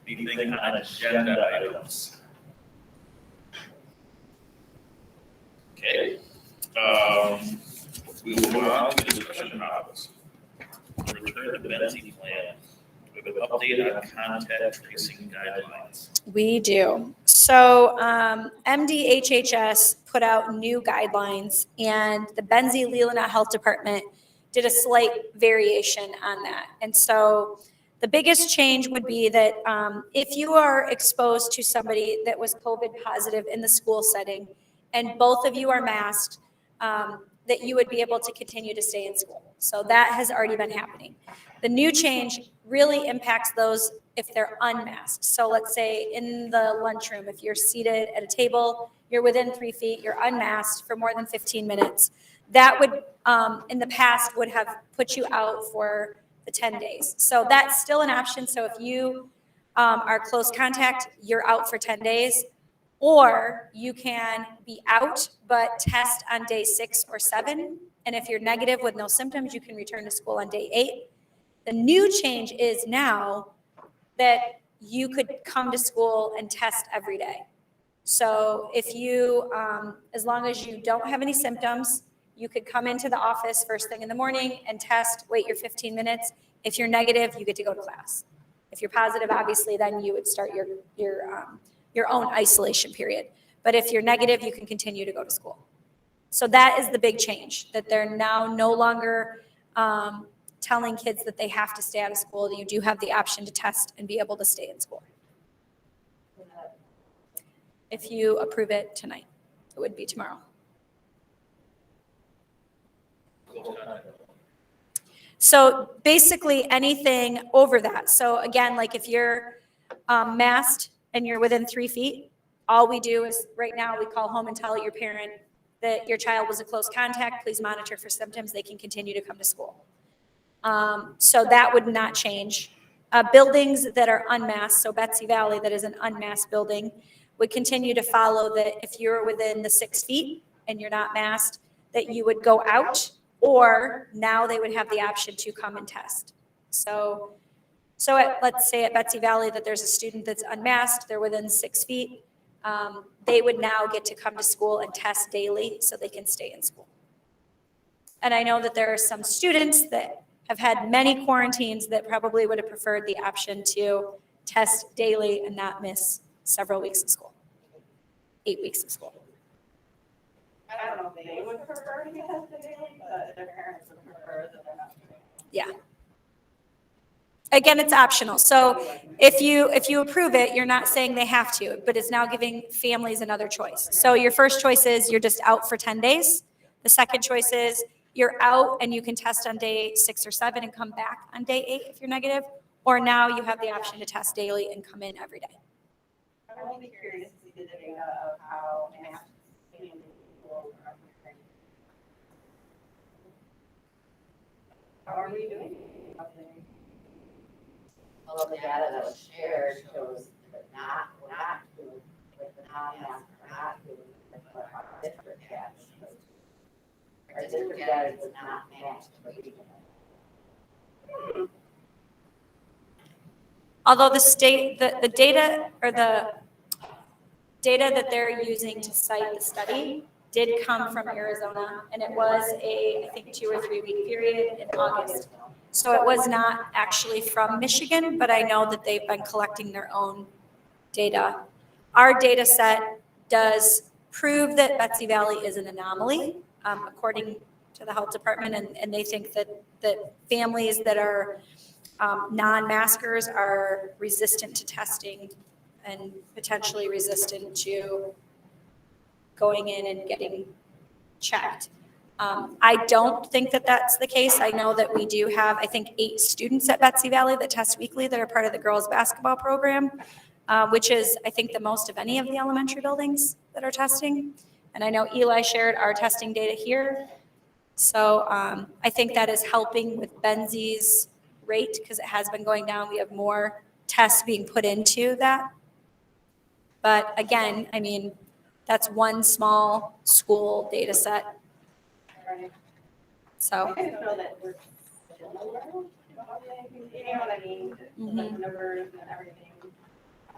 Anything on agenda items? Okay. We will move on to discussion topics. Return to Bensy plan. We have an update on contact tracing guidelines. We do. So MDHHS put out new guidelines, and the Benzie Leelanau Health Department did a slight variation on that. And so the biggest change would be that if you are exposed to somebody that was COVID positive in the school setting, and both of you are masked, that you would be able to continue to stay in school. So that has already been happening. The new change really impacts those if they're unmasked. So let's say in the lunchroom, if you're seated at a table, you're within 3 feet, you're unmasked for more than 15 minutes, that would, in the past, would have put you out for the 10 days. So that's still an option. So if you are close contact, you're out for 10 days. Or you can be out, but test on day 6 or 7. And if you're negative with no symptoms, you can return to school on day 8. The new change is now that you could come to school and test every day. So if you, as long as you don't have any symptoms, you could come into the office first thing in the morning and test, wait your 15 minutes. If you're negative, you get to go to class. If you're positive, obviously, then you would start your own isolation period. But if you're negative, you can continue to go to school. So that is the big change, that they're now no longer telling kids that they have to stay out of school. You do have the option to test and be able to stay in school. If you approve it tonight, it would be tomorrow. So basically anything over that. So again, like if you're masked and you're within 3 feet, all we do is right now we call home and tell your parent that your child was a close contact, please monitor for symptoms, they can continue to come to school. So that would not change. Buildings that are unmasked, so Betsy Valley, that is an unmasked building, would continue to follow that if you're within the 6 feet and you're not masked, that you would go out, or now they would have the option to come and test. So let's say at Betsy Valley that there's a student that's unmasked, they're within 6 feet, they would now get to come to school and test daily so they can stay in school. And I know that there are some students that have had many quarantines that probably would have preferred the option to test daily and not miss several weeks of school, 8 weeks of school. I don't know if they would prefer to be tested daily, but their parents would prefer that they're not. Yeah. Again, it's optional. So if you approve it, you're not saying they have to, but it's now giving families another choice. So your first choice is you're just out for 10 days. The second choice is you're out and you can test on day 6 or 7 and come back on day 8 if you're negative, or now you have the option to test daily and come in every day. I'm only curious to see the data of how masks can people are preparing. How are we doing? Well, the data that was shared shows that we're not doing, with the non-mask, we're not doing, but our district has. Our district data is not matched with people. Although the state, the data or the data that they're using to cite the study did come from Arizona, and it was I think 2 or 3 week period in August. So it was not actually from Michigan, but I know that they've been collecting their own data. Our data set does prove that Betsy Valley is an anomaly, according to the health department, and they think that families that are non-maskers are resistant to testing and potentially resistant to going in and getting checked. I don't think that that's the case. I know that we do have, I think, 8 students at Betsy Valley that test weekly that are part of the girls' basketball program, which is, I think, the most of any of the elementary buildings that are testing. And I know Eli shared our testing data here. So I think that is helping with Benzie's rate because it has been going down. We have more tests being put into that. But again, I mean, that's one small school data set. So. I just know that we're still learning, you know what I mean? The numbers and everything.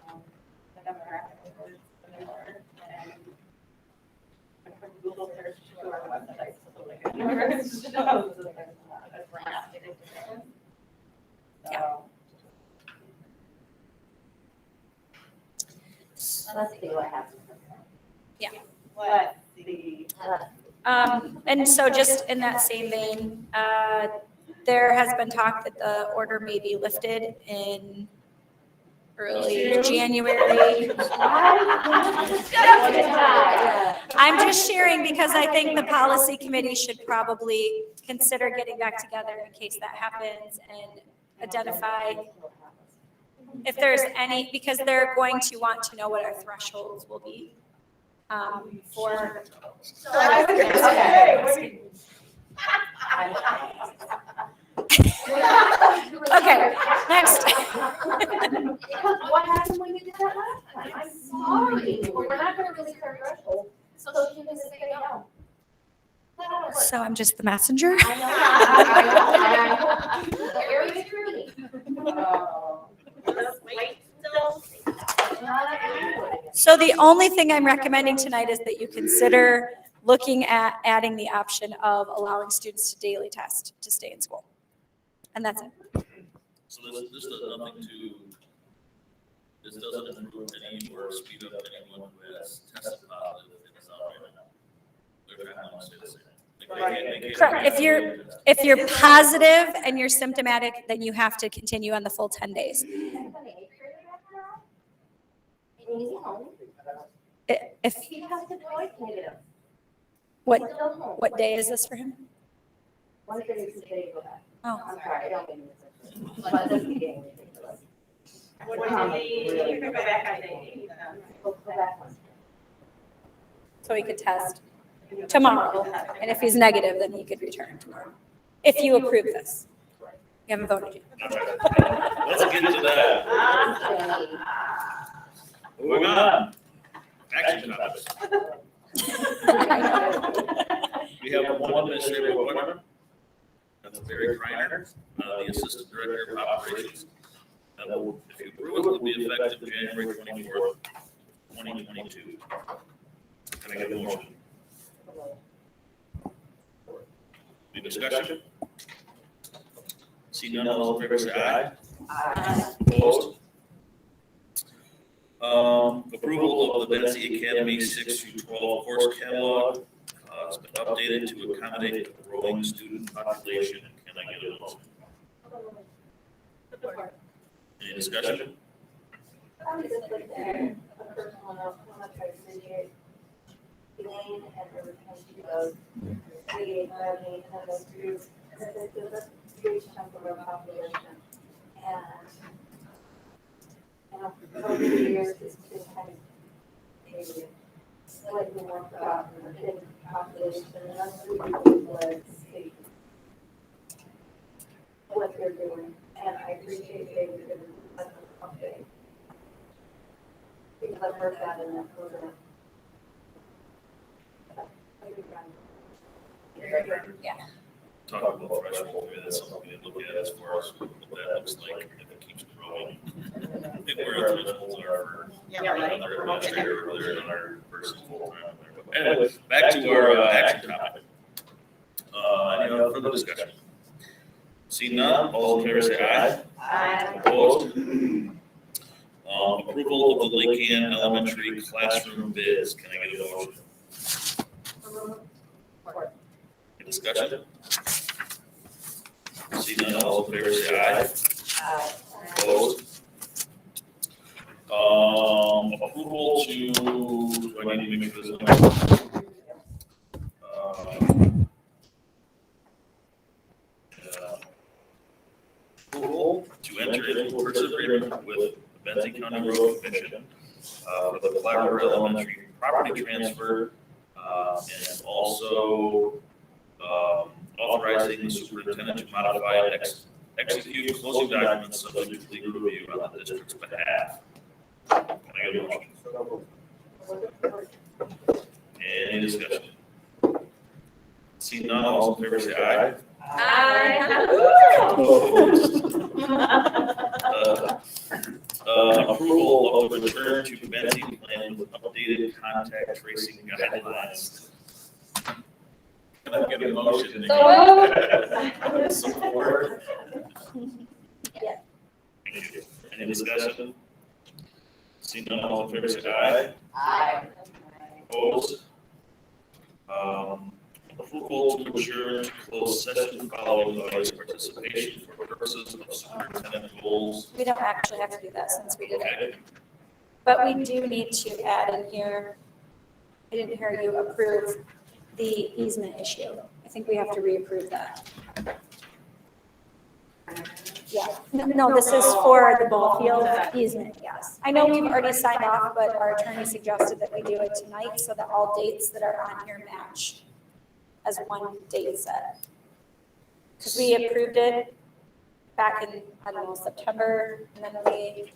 The demographics are similar, and from Google search to our website, so like it shows that there's a lot of drastic difference. So let's see what happens. Yeah. Let's see. And so just in that same vein, there has been talk that the order may be lifted in early January. I'm just sharing because I think the policy committee should probably consider getting back together in case that happens and identify if there's any, because they're going to want to know what our thresholds will be for. So I was okay. Okay, next. What happened when you did that last time? I'm sorry. We're not going to release our threshold, so you can just say no. So I'm just the messenger? I know. The area security. So the only thing I'm recommending tonight is that you consider looking at adding the option of allowing students to daily test to stay in school. And that's it. So this does nothing to, this doesn't improve any or speed up anyone who has tested positive and is out right now. Their timeline stays the same. They can't- Correct. If you're positive and you're symptomatic, then you have to continue on the full 10 days. If, what day is this for him? Oh, I'm sorry, I don't mean to. What do you can go back on day 8 then. so he could test. tomorrow. And if he's negative, then he could return tomorrow. If you approve this. You haven't voted yet. Let's get to that. Moving on. Action topics. We have one administrative appointment. That's Barry Kreiner, the Assistant Director of Operations. That will, if you approve it, will be effective January 24th, 2022. Can I get a motion? Any discussion? See none, all in favor say aye. Aye. Opposed? Approval of the DEC Academy 6 through 12 course catalog. It's been updated to accommodate the growing student population. Can I get a motion? Any discussion? I would just like to add a personal note, how much I appreciate Elaine and her retention of creating learning and those groups, because it is a huge chunk of our population. And, over the years, it's been kind of maybe slightly more forgotten, a big population, and that's really what state what they're doing, and I appreciate David and an update. Because I've heard that in that program. Yeah. Talk about threshold, maybe that's something we need to look at as far as what that looks like, if it keeps growing. I think where our thresholds are for another administrator or another person full-time. But anyway, back to our action topic. Any other further discussion? See none, all in favor say aye. Aye. Opposed? Approval of the Lake Ann Elementary classroom bids. Can I get a motion? Any discussion? See none, all in favor say aye. Aye. Opposed? Approval to, do I need to make this? Approval to enter into a purchase agreement with the Benzie County Road Commission for the Flagler Elementary property transfer, and also authorizing the superintendent to modify and execute closing documents subject to legal review on the district's behalf. Can I get a motion? Any discussion? See none, all in favor say aye. Approval of the return to Benzie plan with updated contact tracing guidelines. Can I get a motion? Support. Thank you. Any discussion? See none, all in favor say aye. Aye. Opposed? Approval to adjourn to closed session following audience participation for purposes of superintendent goals. We don't actually have to do that since we did it. Okay. But we do need to add in here, I didn't hear you approve the easement issue. I think we have to reapprove that. Yeah, no, this is for the ball field easement, yes. I know we've already signed off, but our attorney suggested that we do it tonight so that all dates that are on here match as one date set. Because we approved it back in, I don't know, September, and then we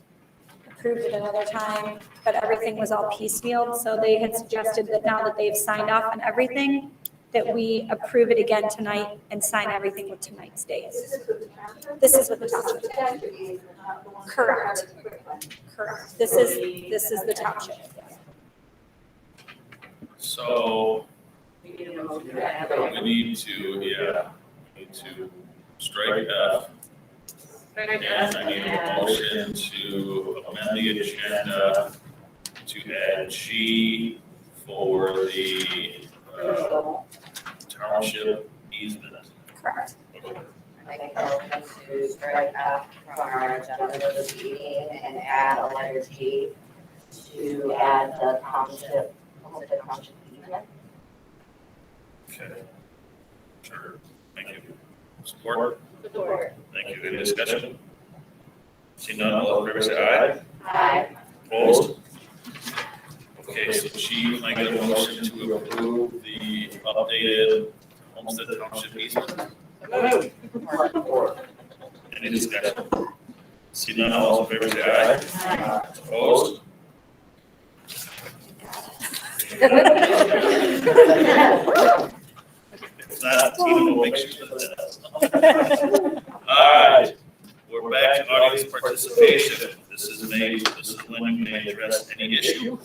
approved it another time, but everything was all piecemealed, so they had suggested that now that they've signed off on everything, that we approve it again tonight and sign everything with tonight's dates. This is what the township. Correct. Correct. This is the township. So we need to, strike F. And I need a motion to amend the agenda to add G for the township easement. Correct. Make a motion to strike out from our agenda this meeting and add a letter G to add the township easement. Okay. Sure. Thank you. Support? Support. Thank you. Any discussion? See none, all in favor say aye. Aye. Opposed? Okay, so G, can I get a motion to approve the updated Homestead Township easement. Any discussion? See none, all in favor, say aye. Opposed? It's not, Tina will make sure that that's. All right, we're back to audience participation. This is when you may address any issue.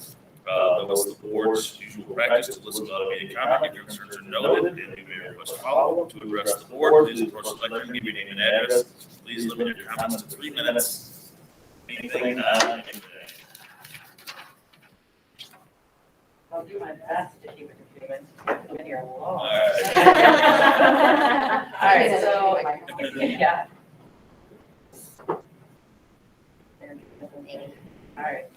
That was the board's usual practice to listen to the meeting comment, if your concerns are noted, and you may request follow-up to address the board. Please approach the lectern, give your name and address. Please limit your comments to 3 minutes. Anything on anything. I'll do my best to keep it to 3 minutes. I've been here a long. All right. All right, so, yeah. All right,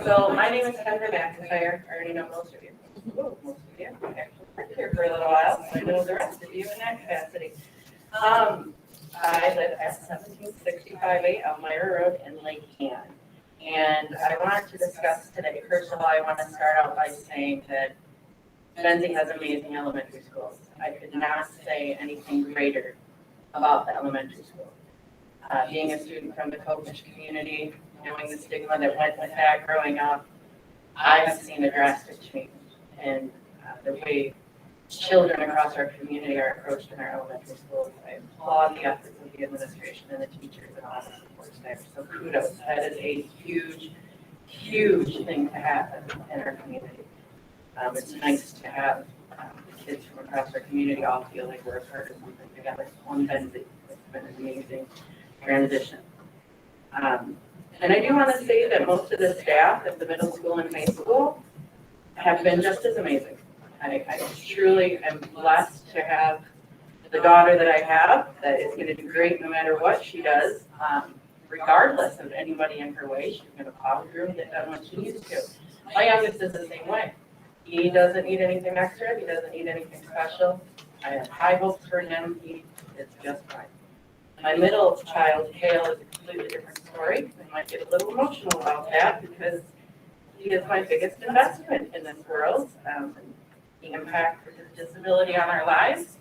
so my name is Kendra McIntyre, I already know most of you. Most of you, I actually worked here for a little while, so I know the rest of you in that capacity. I live at 1765 Elmira Road in Lake Ann. And I wanted to discuss today, first of all, I want to start out by saying that Benzie has amazing elementary schools. I could not say anything greater about the elementary school. Being a student from the Kopish community, knowing the stigma that went with that growing up, I've seen a drastic change in the way children across our community are approached in our elementary schools. I applaud the efforts of the administration and the teachers and all the support staff. So kudos. That is a huge, huge thing to happen in our community. It's nice to have kids from across our community all feel like we're a part of something together. One Benzie. It's been an amazing transition. And I do want to say that most of the staff at the middle school and high school have been just as amazing. I truly am blessed to have the daughter that I have that is going to do great no matter what she does, regardless of anybody in her way. She's going to plow through and get done what she needs to. My youngest is the same way. He doesn't need anything extra. He doesn't need anything special. I have high hopes for him. He is just fine. My middle child, Hale, is a completely different story. I might get a little emotional about that because he is my biggest investment in this world. The impact of his disability on our lives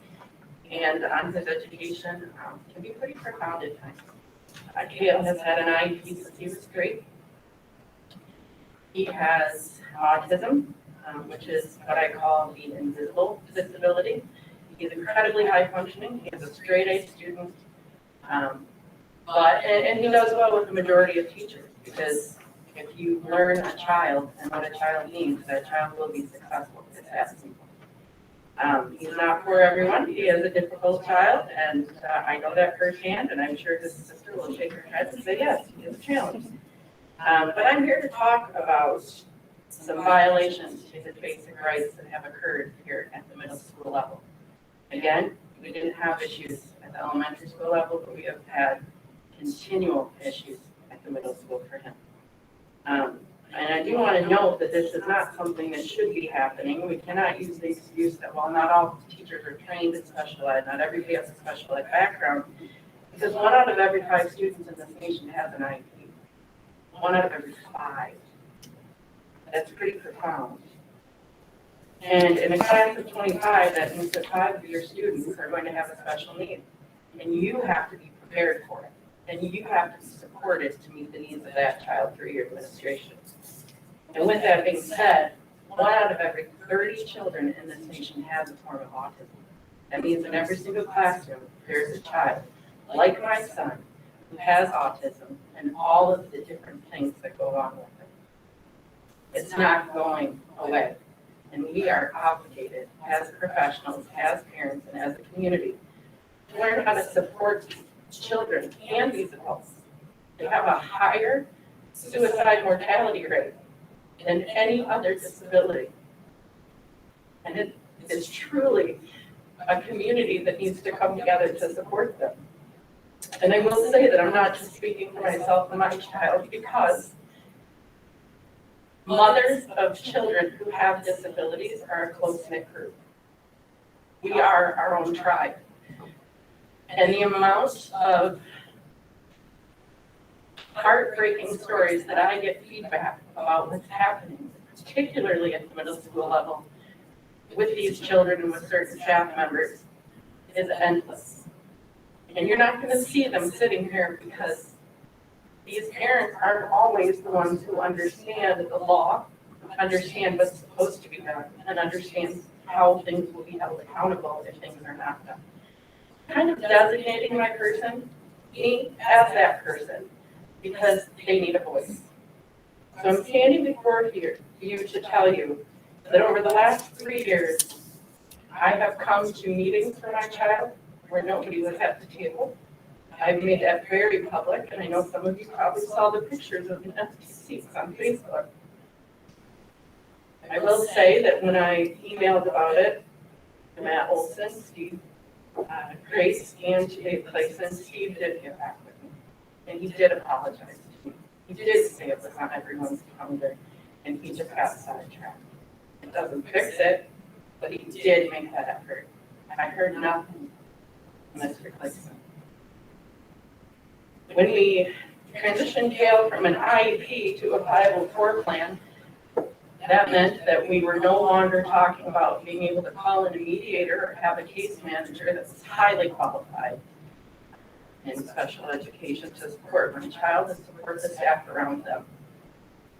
and on his education can be pretty profound at times. Hale has had an IEP since he was 3. He has autism, which is what I call the invisible disability. He's incredibly high functioning. He is a straight A student. And he does well with the majority of teachers because if you learn a child and what a child needs, that child will be successful. It's that simple. He's not for everyone. He is a difficult child, and I know that firsthand, and I'm sure his sister will shake her head and say, yes, he is a challenge. But I'm here to talk about some violations to his basic rights that have occurred here at the middle school level. Again, we didn't have issues at the elementary school level, but we have had continual issues at the middle school for him. And I do want to note that this is not something that should be happening. We cannot use the excuse that, well, not all teachers are trained in special ed, not everybody has a special ed background, because 1 out of every 5 students in this nation has an IEP. 1 out of every 5. That's pretty profound. And in a class of 25, that means that 5 of your students are going to have a special need. And you have to be prepared for it. And you have to be supported to meet the needs of that child through your administration. And with that being said, 1 out of every 30 children in this nation has a form of autism. That means in every single classroom, there's a child, like my son, who has autism and all of the different things that go along with it. It's not going away. And we are obligated as professionals, as parents, and as a community to learn how to support children and these adults. They have a higher suicide mortality rate than any other disability. And it is truly a community that needs to come together to support them. And I will say that I'm not just speaking for myself and my child, because mothers of children who have disabilities are a close-knit group. We are our own tribe. And the amount of heartbreaking stories that I get feedback about what's happening, particularly at the middle school level, with these children and with certain staff members is endless. And you're not gonna see them sitting here because these parents aren't always the ones who understand the law, understand what's supposed to be done, and understand how things will be held accountable if things are not done. Kind of designating my person, me as that person, because they need a voice. So I'm standing before you to tell you that over the last 3 years, I have come to meetings for my child where nobody was at the table. I've made that very public, and I know some of you probably saw the pictures of the empty seats on Facebook. I will say that when I emailed about it, Matt Olson, Steve, Grace, and Dave Clayson, Steve did get back with me, and he did apologize to me. He did say it was on everyone's calendar, and he just got sidetracked. It doesn't fix it, but he did make that effort. I heard nothing from Mr. Clayson. When we transitioned Gail from an IEP to a 504 plan, that meant that we were no longer talking about being able to call in a mediator or have a case manager that was highly qualified in special education to support my child and support the staff around them.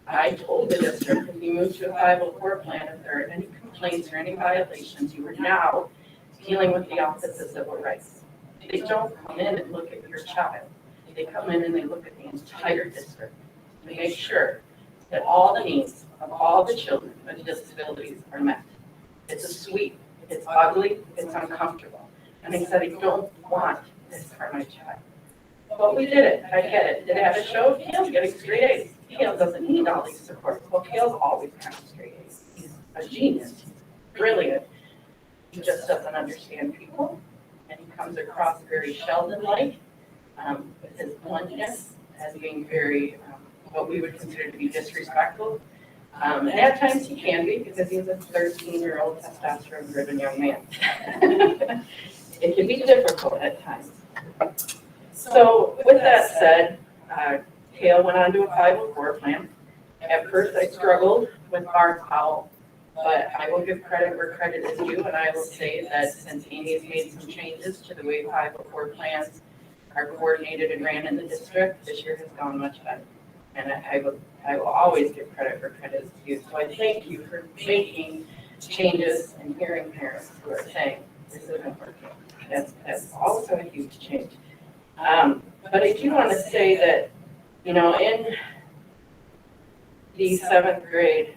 I told the district when you move to a 504 plan, if there are any complaints or any violations, you are now dealing with the office of civil rights. They don't come in and look at your child. They come in and they look at the entire district to make sure that all the needs of all the children with disabilities are met. It's a sweep, it's ugly, it's uncomfortable. And I said, I don't want this for my child. But we did it, I get it. Did it have a show? Kale's getting straight A's. Kale doesn't need all these supports. Well, Kale's always gotten straight A's. He's a genius, he's brilliant. He just doesn't understand people. And he comes across very Sheldon-like, with his bluntness as being very, what we would consider to be disrespectful. And at times he can be because he's a 13-year-old testosterone-driven young man. It can be difficult at times. So with that said, Kale went on to a 504 plan. At first I struggled with Barb Powell, but I will give credit where credit is due, and I will say that since Amy has made some changes to the way 504 plans are coordinated and ran in the district, this year has gone much better. And I will always give credit where credit is due. So I thank you for making changes and hearing parents who are saying, this isn't working. That's also a huge change. But I do want to say that, you know, in the 7th grade,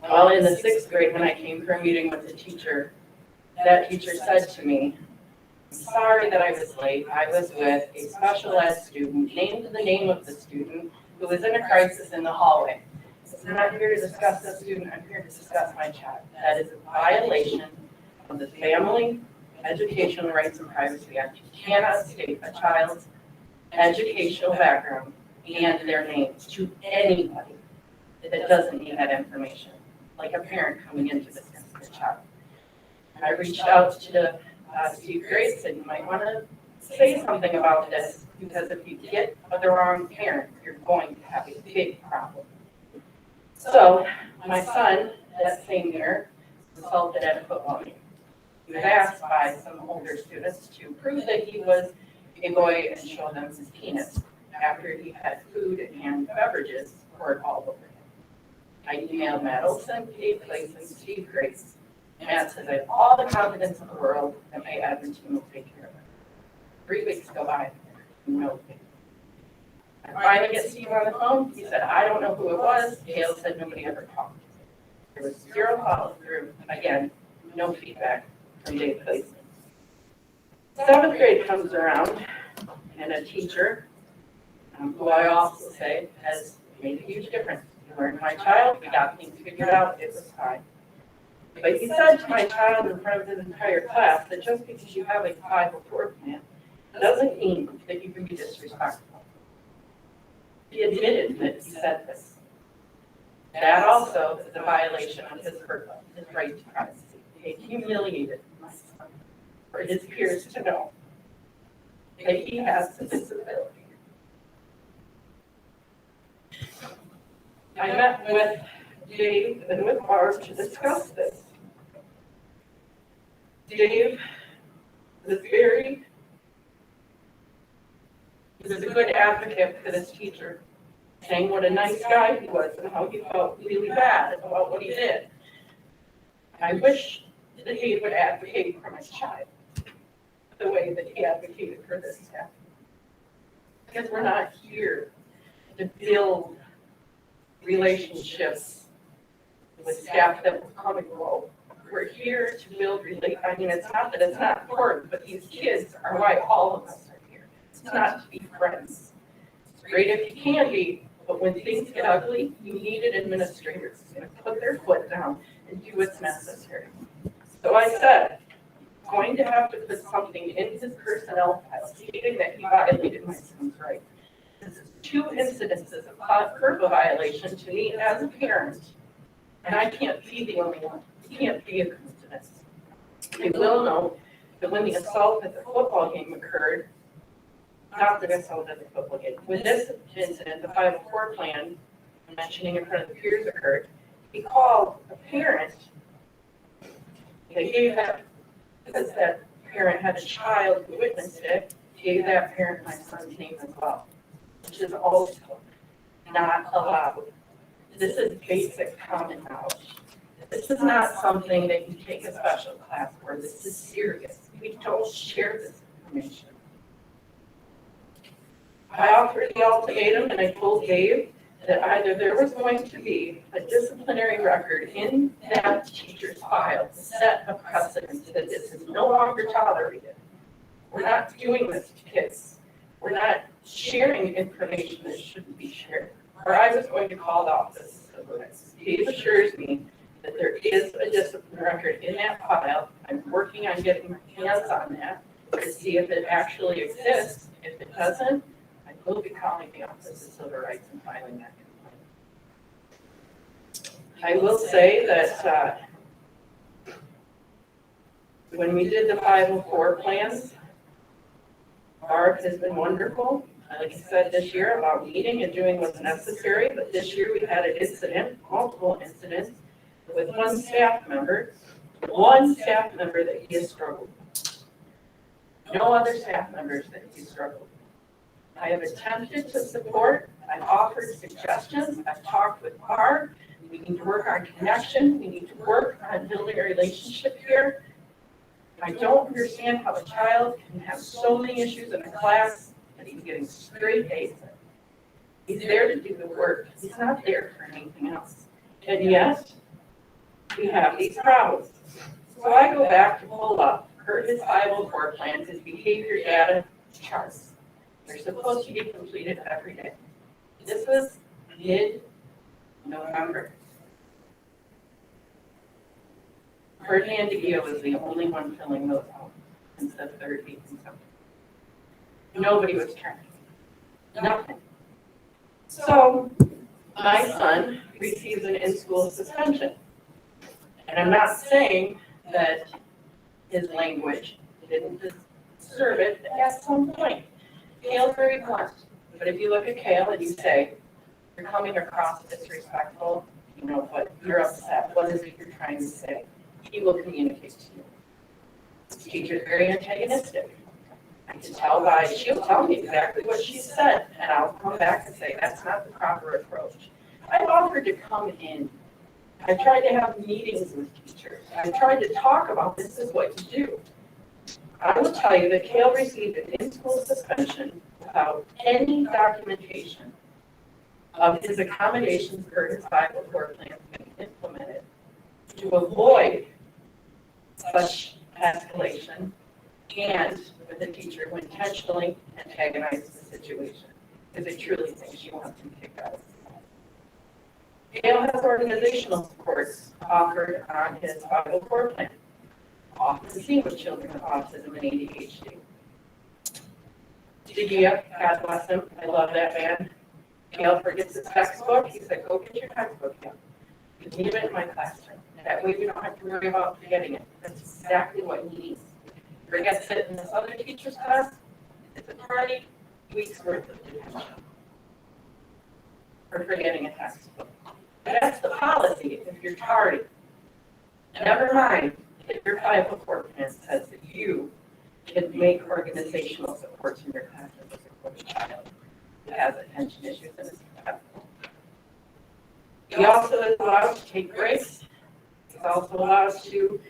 well, in the 6th grade, when I came for a meeting with the teacher, that teacher said to me, I'm sorry that I was late. I was with a special ed student, named the name of the student, who was in a crisis in the hallway. I'm not here to discuss the student, I'm here to discuss my child. That is a violation of the Family Educational Rights and Privacy Act. You cannot state a child's educational background and their name to anybody that doesn't need that information, like a parent coming in to discuss their child. I reached out to Steve Grace and you might want to say something about this, because if you get the wrong parent, you're going to have a big problem. So my son, that same year, was assaulted at a football game. He was asked by some older students to prove that he was a boy and show them his penis after he had food and beverages poured all over him. I emailed Matt Olson, Dave Clayson, Steve Grace. Matt says, I have all the confidence in the world that my admin team will take care of it. 3 weeks go by, no thing. I finally get Steve on the phone. He said, I don't know who it was. Gail said nobody ever talked. There was zero follow through. Again, no feedback from Dave Clayson. 7th grade comes around, and a teacher, who I also say has made a huge difference. He learned my child, we got things figured out, it was fine. But he said to my child in front of his entire class that just because you have a 504 plan doesn't mean that you can be disrespectful. He admitted that he said this. That also is a violation of his right to privacy. He humiliated my son for his peers to know that he has a disability. I met with Dave and with Barb to discuss this. Dave was a good advocate for this teacher, saying what a nice guy he was and how he felt really bad about what he did. I wish that he would advocate for my child the way that he advocated for this staff. Because we're not here to build relationships with staff that will come and go. We're here to build it's not that it's not important, but these kids are why all of us are here. It's not to be friends. It's great if you can be, but when things get ugly, you need an administrator who's going to put their foot down and do what's necessary. So I said, I'm going to have to put something in his personnel file stating that he violated my son's rights. This is 2 incidences of FERPA violation to me as a parent, and I can't be the only one. It can't be a coincidence. I will know that when the assault at the football game occurred, not the assault at the football game, when this incident, the 504 plan, mentioning in front of the peers occurred, he called a parent. They gave that, because that parent had a child who witnessed it, gave that parent my son's name as well, which is also not allowed. This is basic common knowledge. This is not something that you take a special class for. This is serious. We don't share this information. I offered the ultimatum and I told Dave that either there was going to be a disciplinary record in that teacher's file to set a precedent that this is no longer tolerated. We're not doing this to kids. We're not sharing information that shouldn't be shared. Or I was going to call the office of civil rights. Dave assures me that there is a discipline record in that file. I'm working on getting my hands on that to see if it actually exists. If it doesn't, I will be calling the office of civil rights and filing that complaint. I will say that when we did the 504 plans, Barb has been wonderful. Like I said this year about meeting and doing what's necessary, but this year we had an incident, multiple incidents, with one staff member that he has struggled. No other staff members that he struggled. I have attempted to support, I've offered suggestions, I've talked with Barb. We need to work on connection, we need to work on building a relationship here. I don't understand how a child can have so many issues in a class and he's getting straight A's. He's there to do the work. He's not there for anything else. And yet, we have these problems. So I go back to pull up his 504 plans, his behavior data charts. They're supposed to be completed every day. This was mid-November. Ferdinand DeGio was the only one filling those out since the 3rd week in September. Nobody was trying. Nothing. So my son receives an in-school suspension. And I'm not saying that his language didn't deserve it at some point. Kale's very blunt. But if you look at Kale and you say, you're coming across disrespectful, you know, but you're upset, what is it you're trying to say? He will communicate to you. This teacher's very antagonistic. I can tell she'll tell me exactly what she said, and I'll come back and say, that's not the proper approach. I've offered to come in. I've tried to have meetings with teachers. I've tried to talk about this is what you do. I will tell you that Kale received an in-school suspension without any documentation of his accommodations for his 504 plan being implemented to avoid such escalation and with the teacher who intentionally antagonizes the situation because they truly think she wants him kicked out. Kale has organizational supports offered on his 504 plan, often seen with children with autism and ADHD. DeGia, God bless him, I love that man. Kale forgets his textbook. He said, go get your textbook, Kale. You leave it in my classroom. That way we don't have to worry about forgetting it. That's exactly what he needs. He forgets it in this other teacher's class. It's a 30 weeks worth of detention for forgetting a textbook. That's the policy if you're tardy. Never mind Your 504 plan says that you can make organizational supports in your classroom to support a child who has attention issues and is successful. He also is allowed to take breaks. He's also allowed to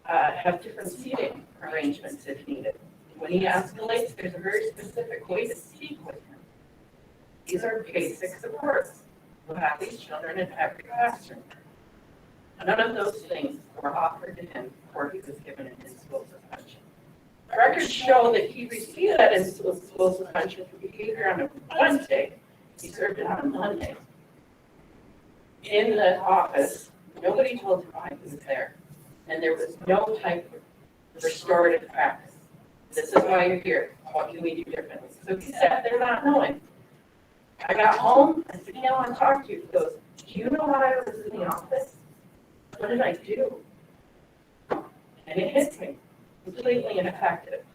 have different seating arrangements if needed. When he escalates, there's a very specific way to speak with him. These are basic supports. We'll have these children in every classroom. None of those things were offered to him before he was given an in-school suspension. Records show that he received that in-school suspension for behavior on a Wednesday. He served it on a Monday. In the office, nobody told him why he was there. And there was no type of restorative practice. This is why you're here. What can we do differently? So he sat there not knowing. I got home, I said, I want to talk to you. He goes, do you know why I was in the office? What did I do? And it hits me, completely ineffective.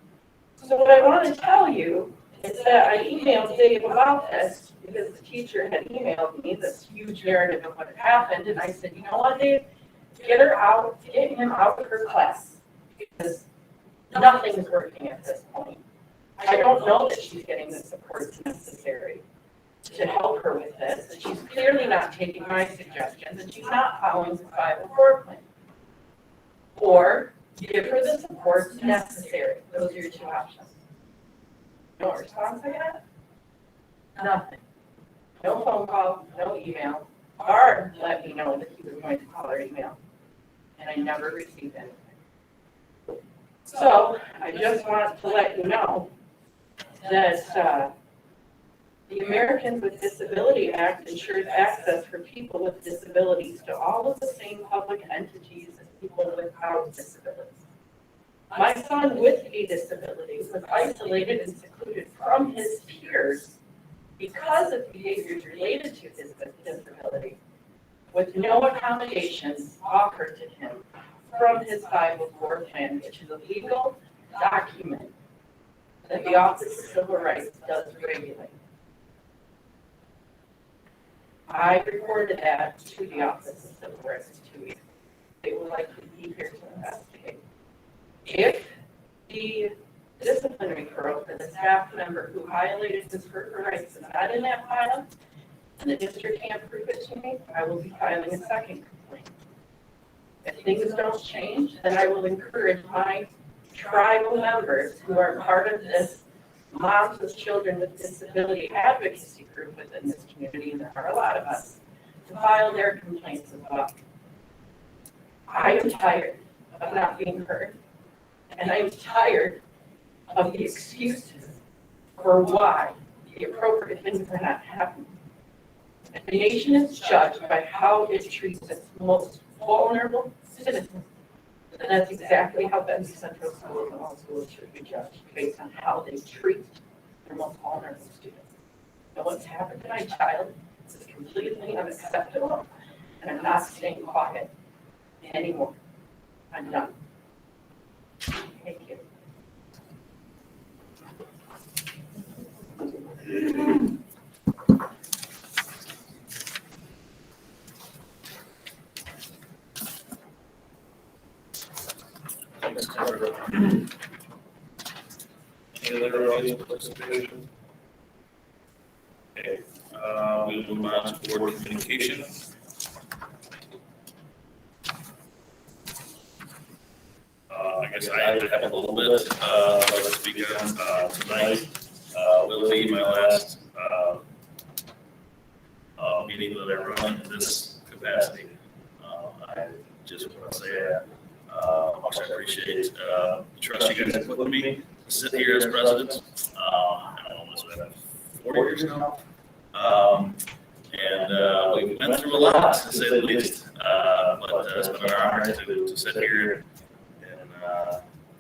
So what I want to tell you is that I emailed Dave about this because the teacher had emailed me this huge narrative of what had happened. And I said, you know what, Dave? Get him out of her class because nothing is working at this point. I don't know that she's getting the supports necessary to help her with this, and she's clearly not taking my suggestions, and she's not following the 504 plan. Or give her the supports necessary. Those are your two options. No response I got? Nothing. No phone call, no email. Barb let me know that he was going to call or email, and I never received anything. So I just want to let you know that the Americans with Disability Act ensures access for people with disabilities to all of the same public entities as people without disabilities. My son with a disability was isolated and secluded from his peers because of behaviors related to his disability, with no accommodations offered to him from his 504 plan, which is a legal document that the Office of Civil Rights does regulate. I reported that to the Office of Civil Rights 2 weeks. They will likely be here to investigate. If the disciplinary referral for the staff member who violated his rights is not in that file, and the district can't prove it to me, I will be filing a second complaint. If things don't change, then I will encourage my tribal members who are part of this Moms with Children with Disability advocacy group within this community, and there are a lot of us, to file their complaints as well. I am tired of not being heard, and I am tired of the excuses for why the appropriate things are not happening. The nation is judged by how it treats its most vulnerable citizens. And that's exactly how Benton Central Schools and all schools should be judged, based on how they treat their most vulnerable students. And what's happened to my child is completely unacceptable, and I'm not staying quiet anymore. I'm done. Thank you. Any other audience participation? Okay, we'll move on to board communication. I guess I have a little bit, let's speak on, tonight. Will be my last, meeting that I run in this capacity. I just want to say, how much I appreciate, the trust you guys have put in me to sit here as president. I don't know, it's been 4 years now. And we've been through a lot, to say the least. But it's been an honor to sit here and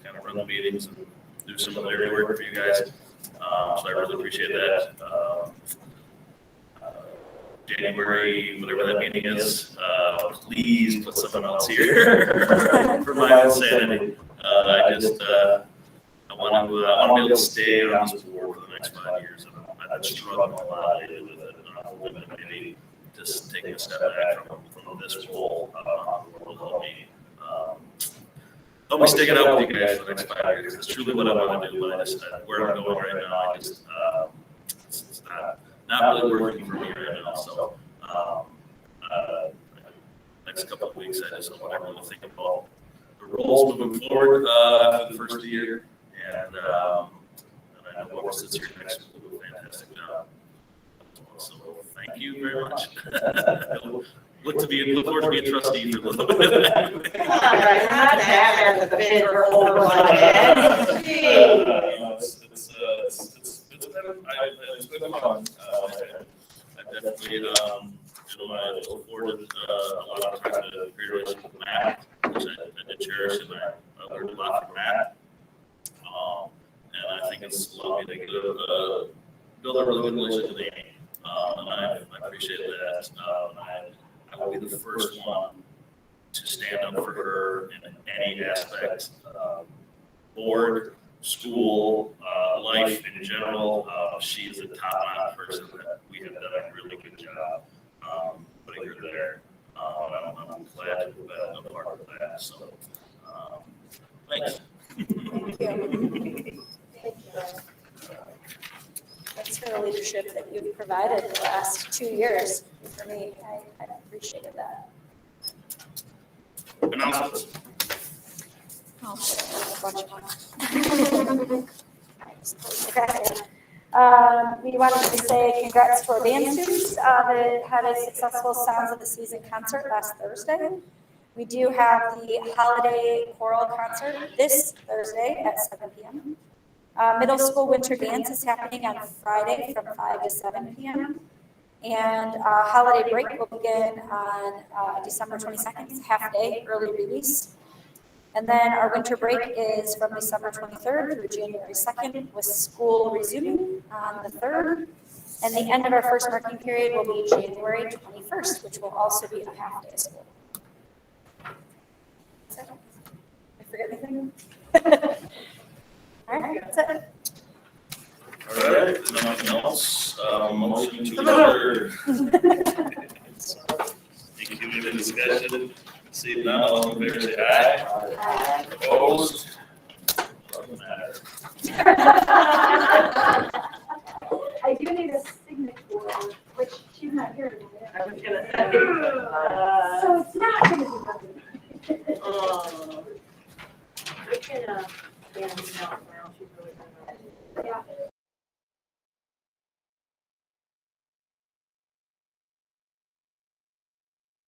kind of run the meetings and do some of the dirty work for you guys. So I really appreciate that. January, whatever that meeting is, please put someone else here for my own sanity. I want to be able to stay on this board for the next 5 years. I've been struggling a lot lately with it. Maybe just taking a step back from this role will help me. I'll be sticking out with you guys for the next 5 years. It's truly what I want to do. But I just, where I'm going right now, I just, it's not really working for me right now. So, next couple of weeks, I just want everyone to think about the roles moving forward for the first year. And I know whoever sits here next will do a fantastic job. So thank you very much. Look forward to being a trustee for a little bit. Come on, right, not that bad of a bid for over my head. It's been fun. I definitely, look forward to a lot of time to great relationship with Matt, which I did cherish, and I learned a lot from Matt. And I think it's allowed me to build a really good relationship with Amy. And I appreciate that. I will be the first one to stand up for her in any aspect, board, school, life in general. She is a top-notch person that we have done a really good job putting her there. I'm glad to be a part of that. So, thanks. Thank you. Thanks for the leadership that you've provided the last 2 years for me. I appreciated that. Announcements. Oh, shit, I have a bunch of them. We wanted to say congrats to our band students that had a successful Sounds of the Season concert last Thursday. We do have the holiday choral concert this Thursday at 7 p.m. Middle school winter dance is happening on Friday from 5 to 7 p.m. And holiday break will begin on December 22nd, it's half day, early release. And then our winter break is from December 23rd through January 2nd, with school resuming on the 3rd. And the end of our first marking period will be January 21st, which will also be a half day of school. Did I forget anything? All right, that's it. All right, if nothing else, motion to adjourn. Thank you for the discussion. See none, all in favor, say aye. Opposed? Doesn't matter. I do need a signature, which she's not here today. I was gonna say. So it's not gonna be nothing. We can, yeah,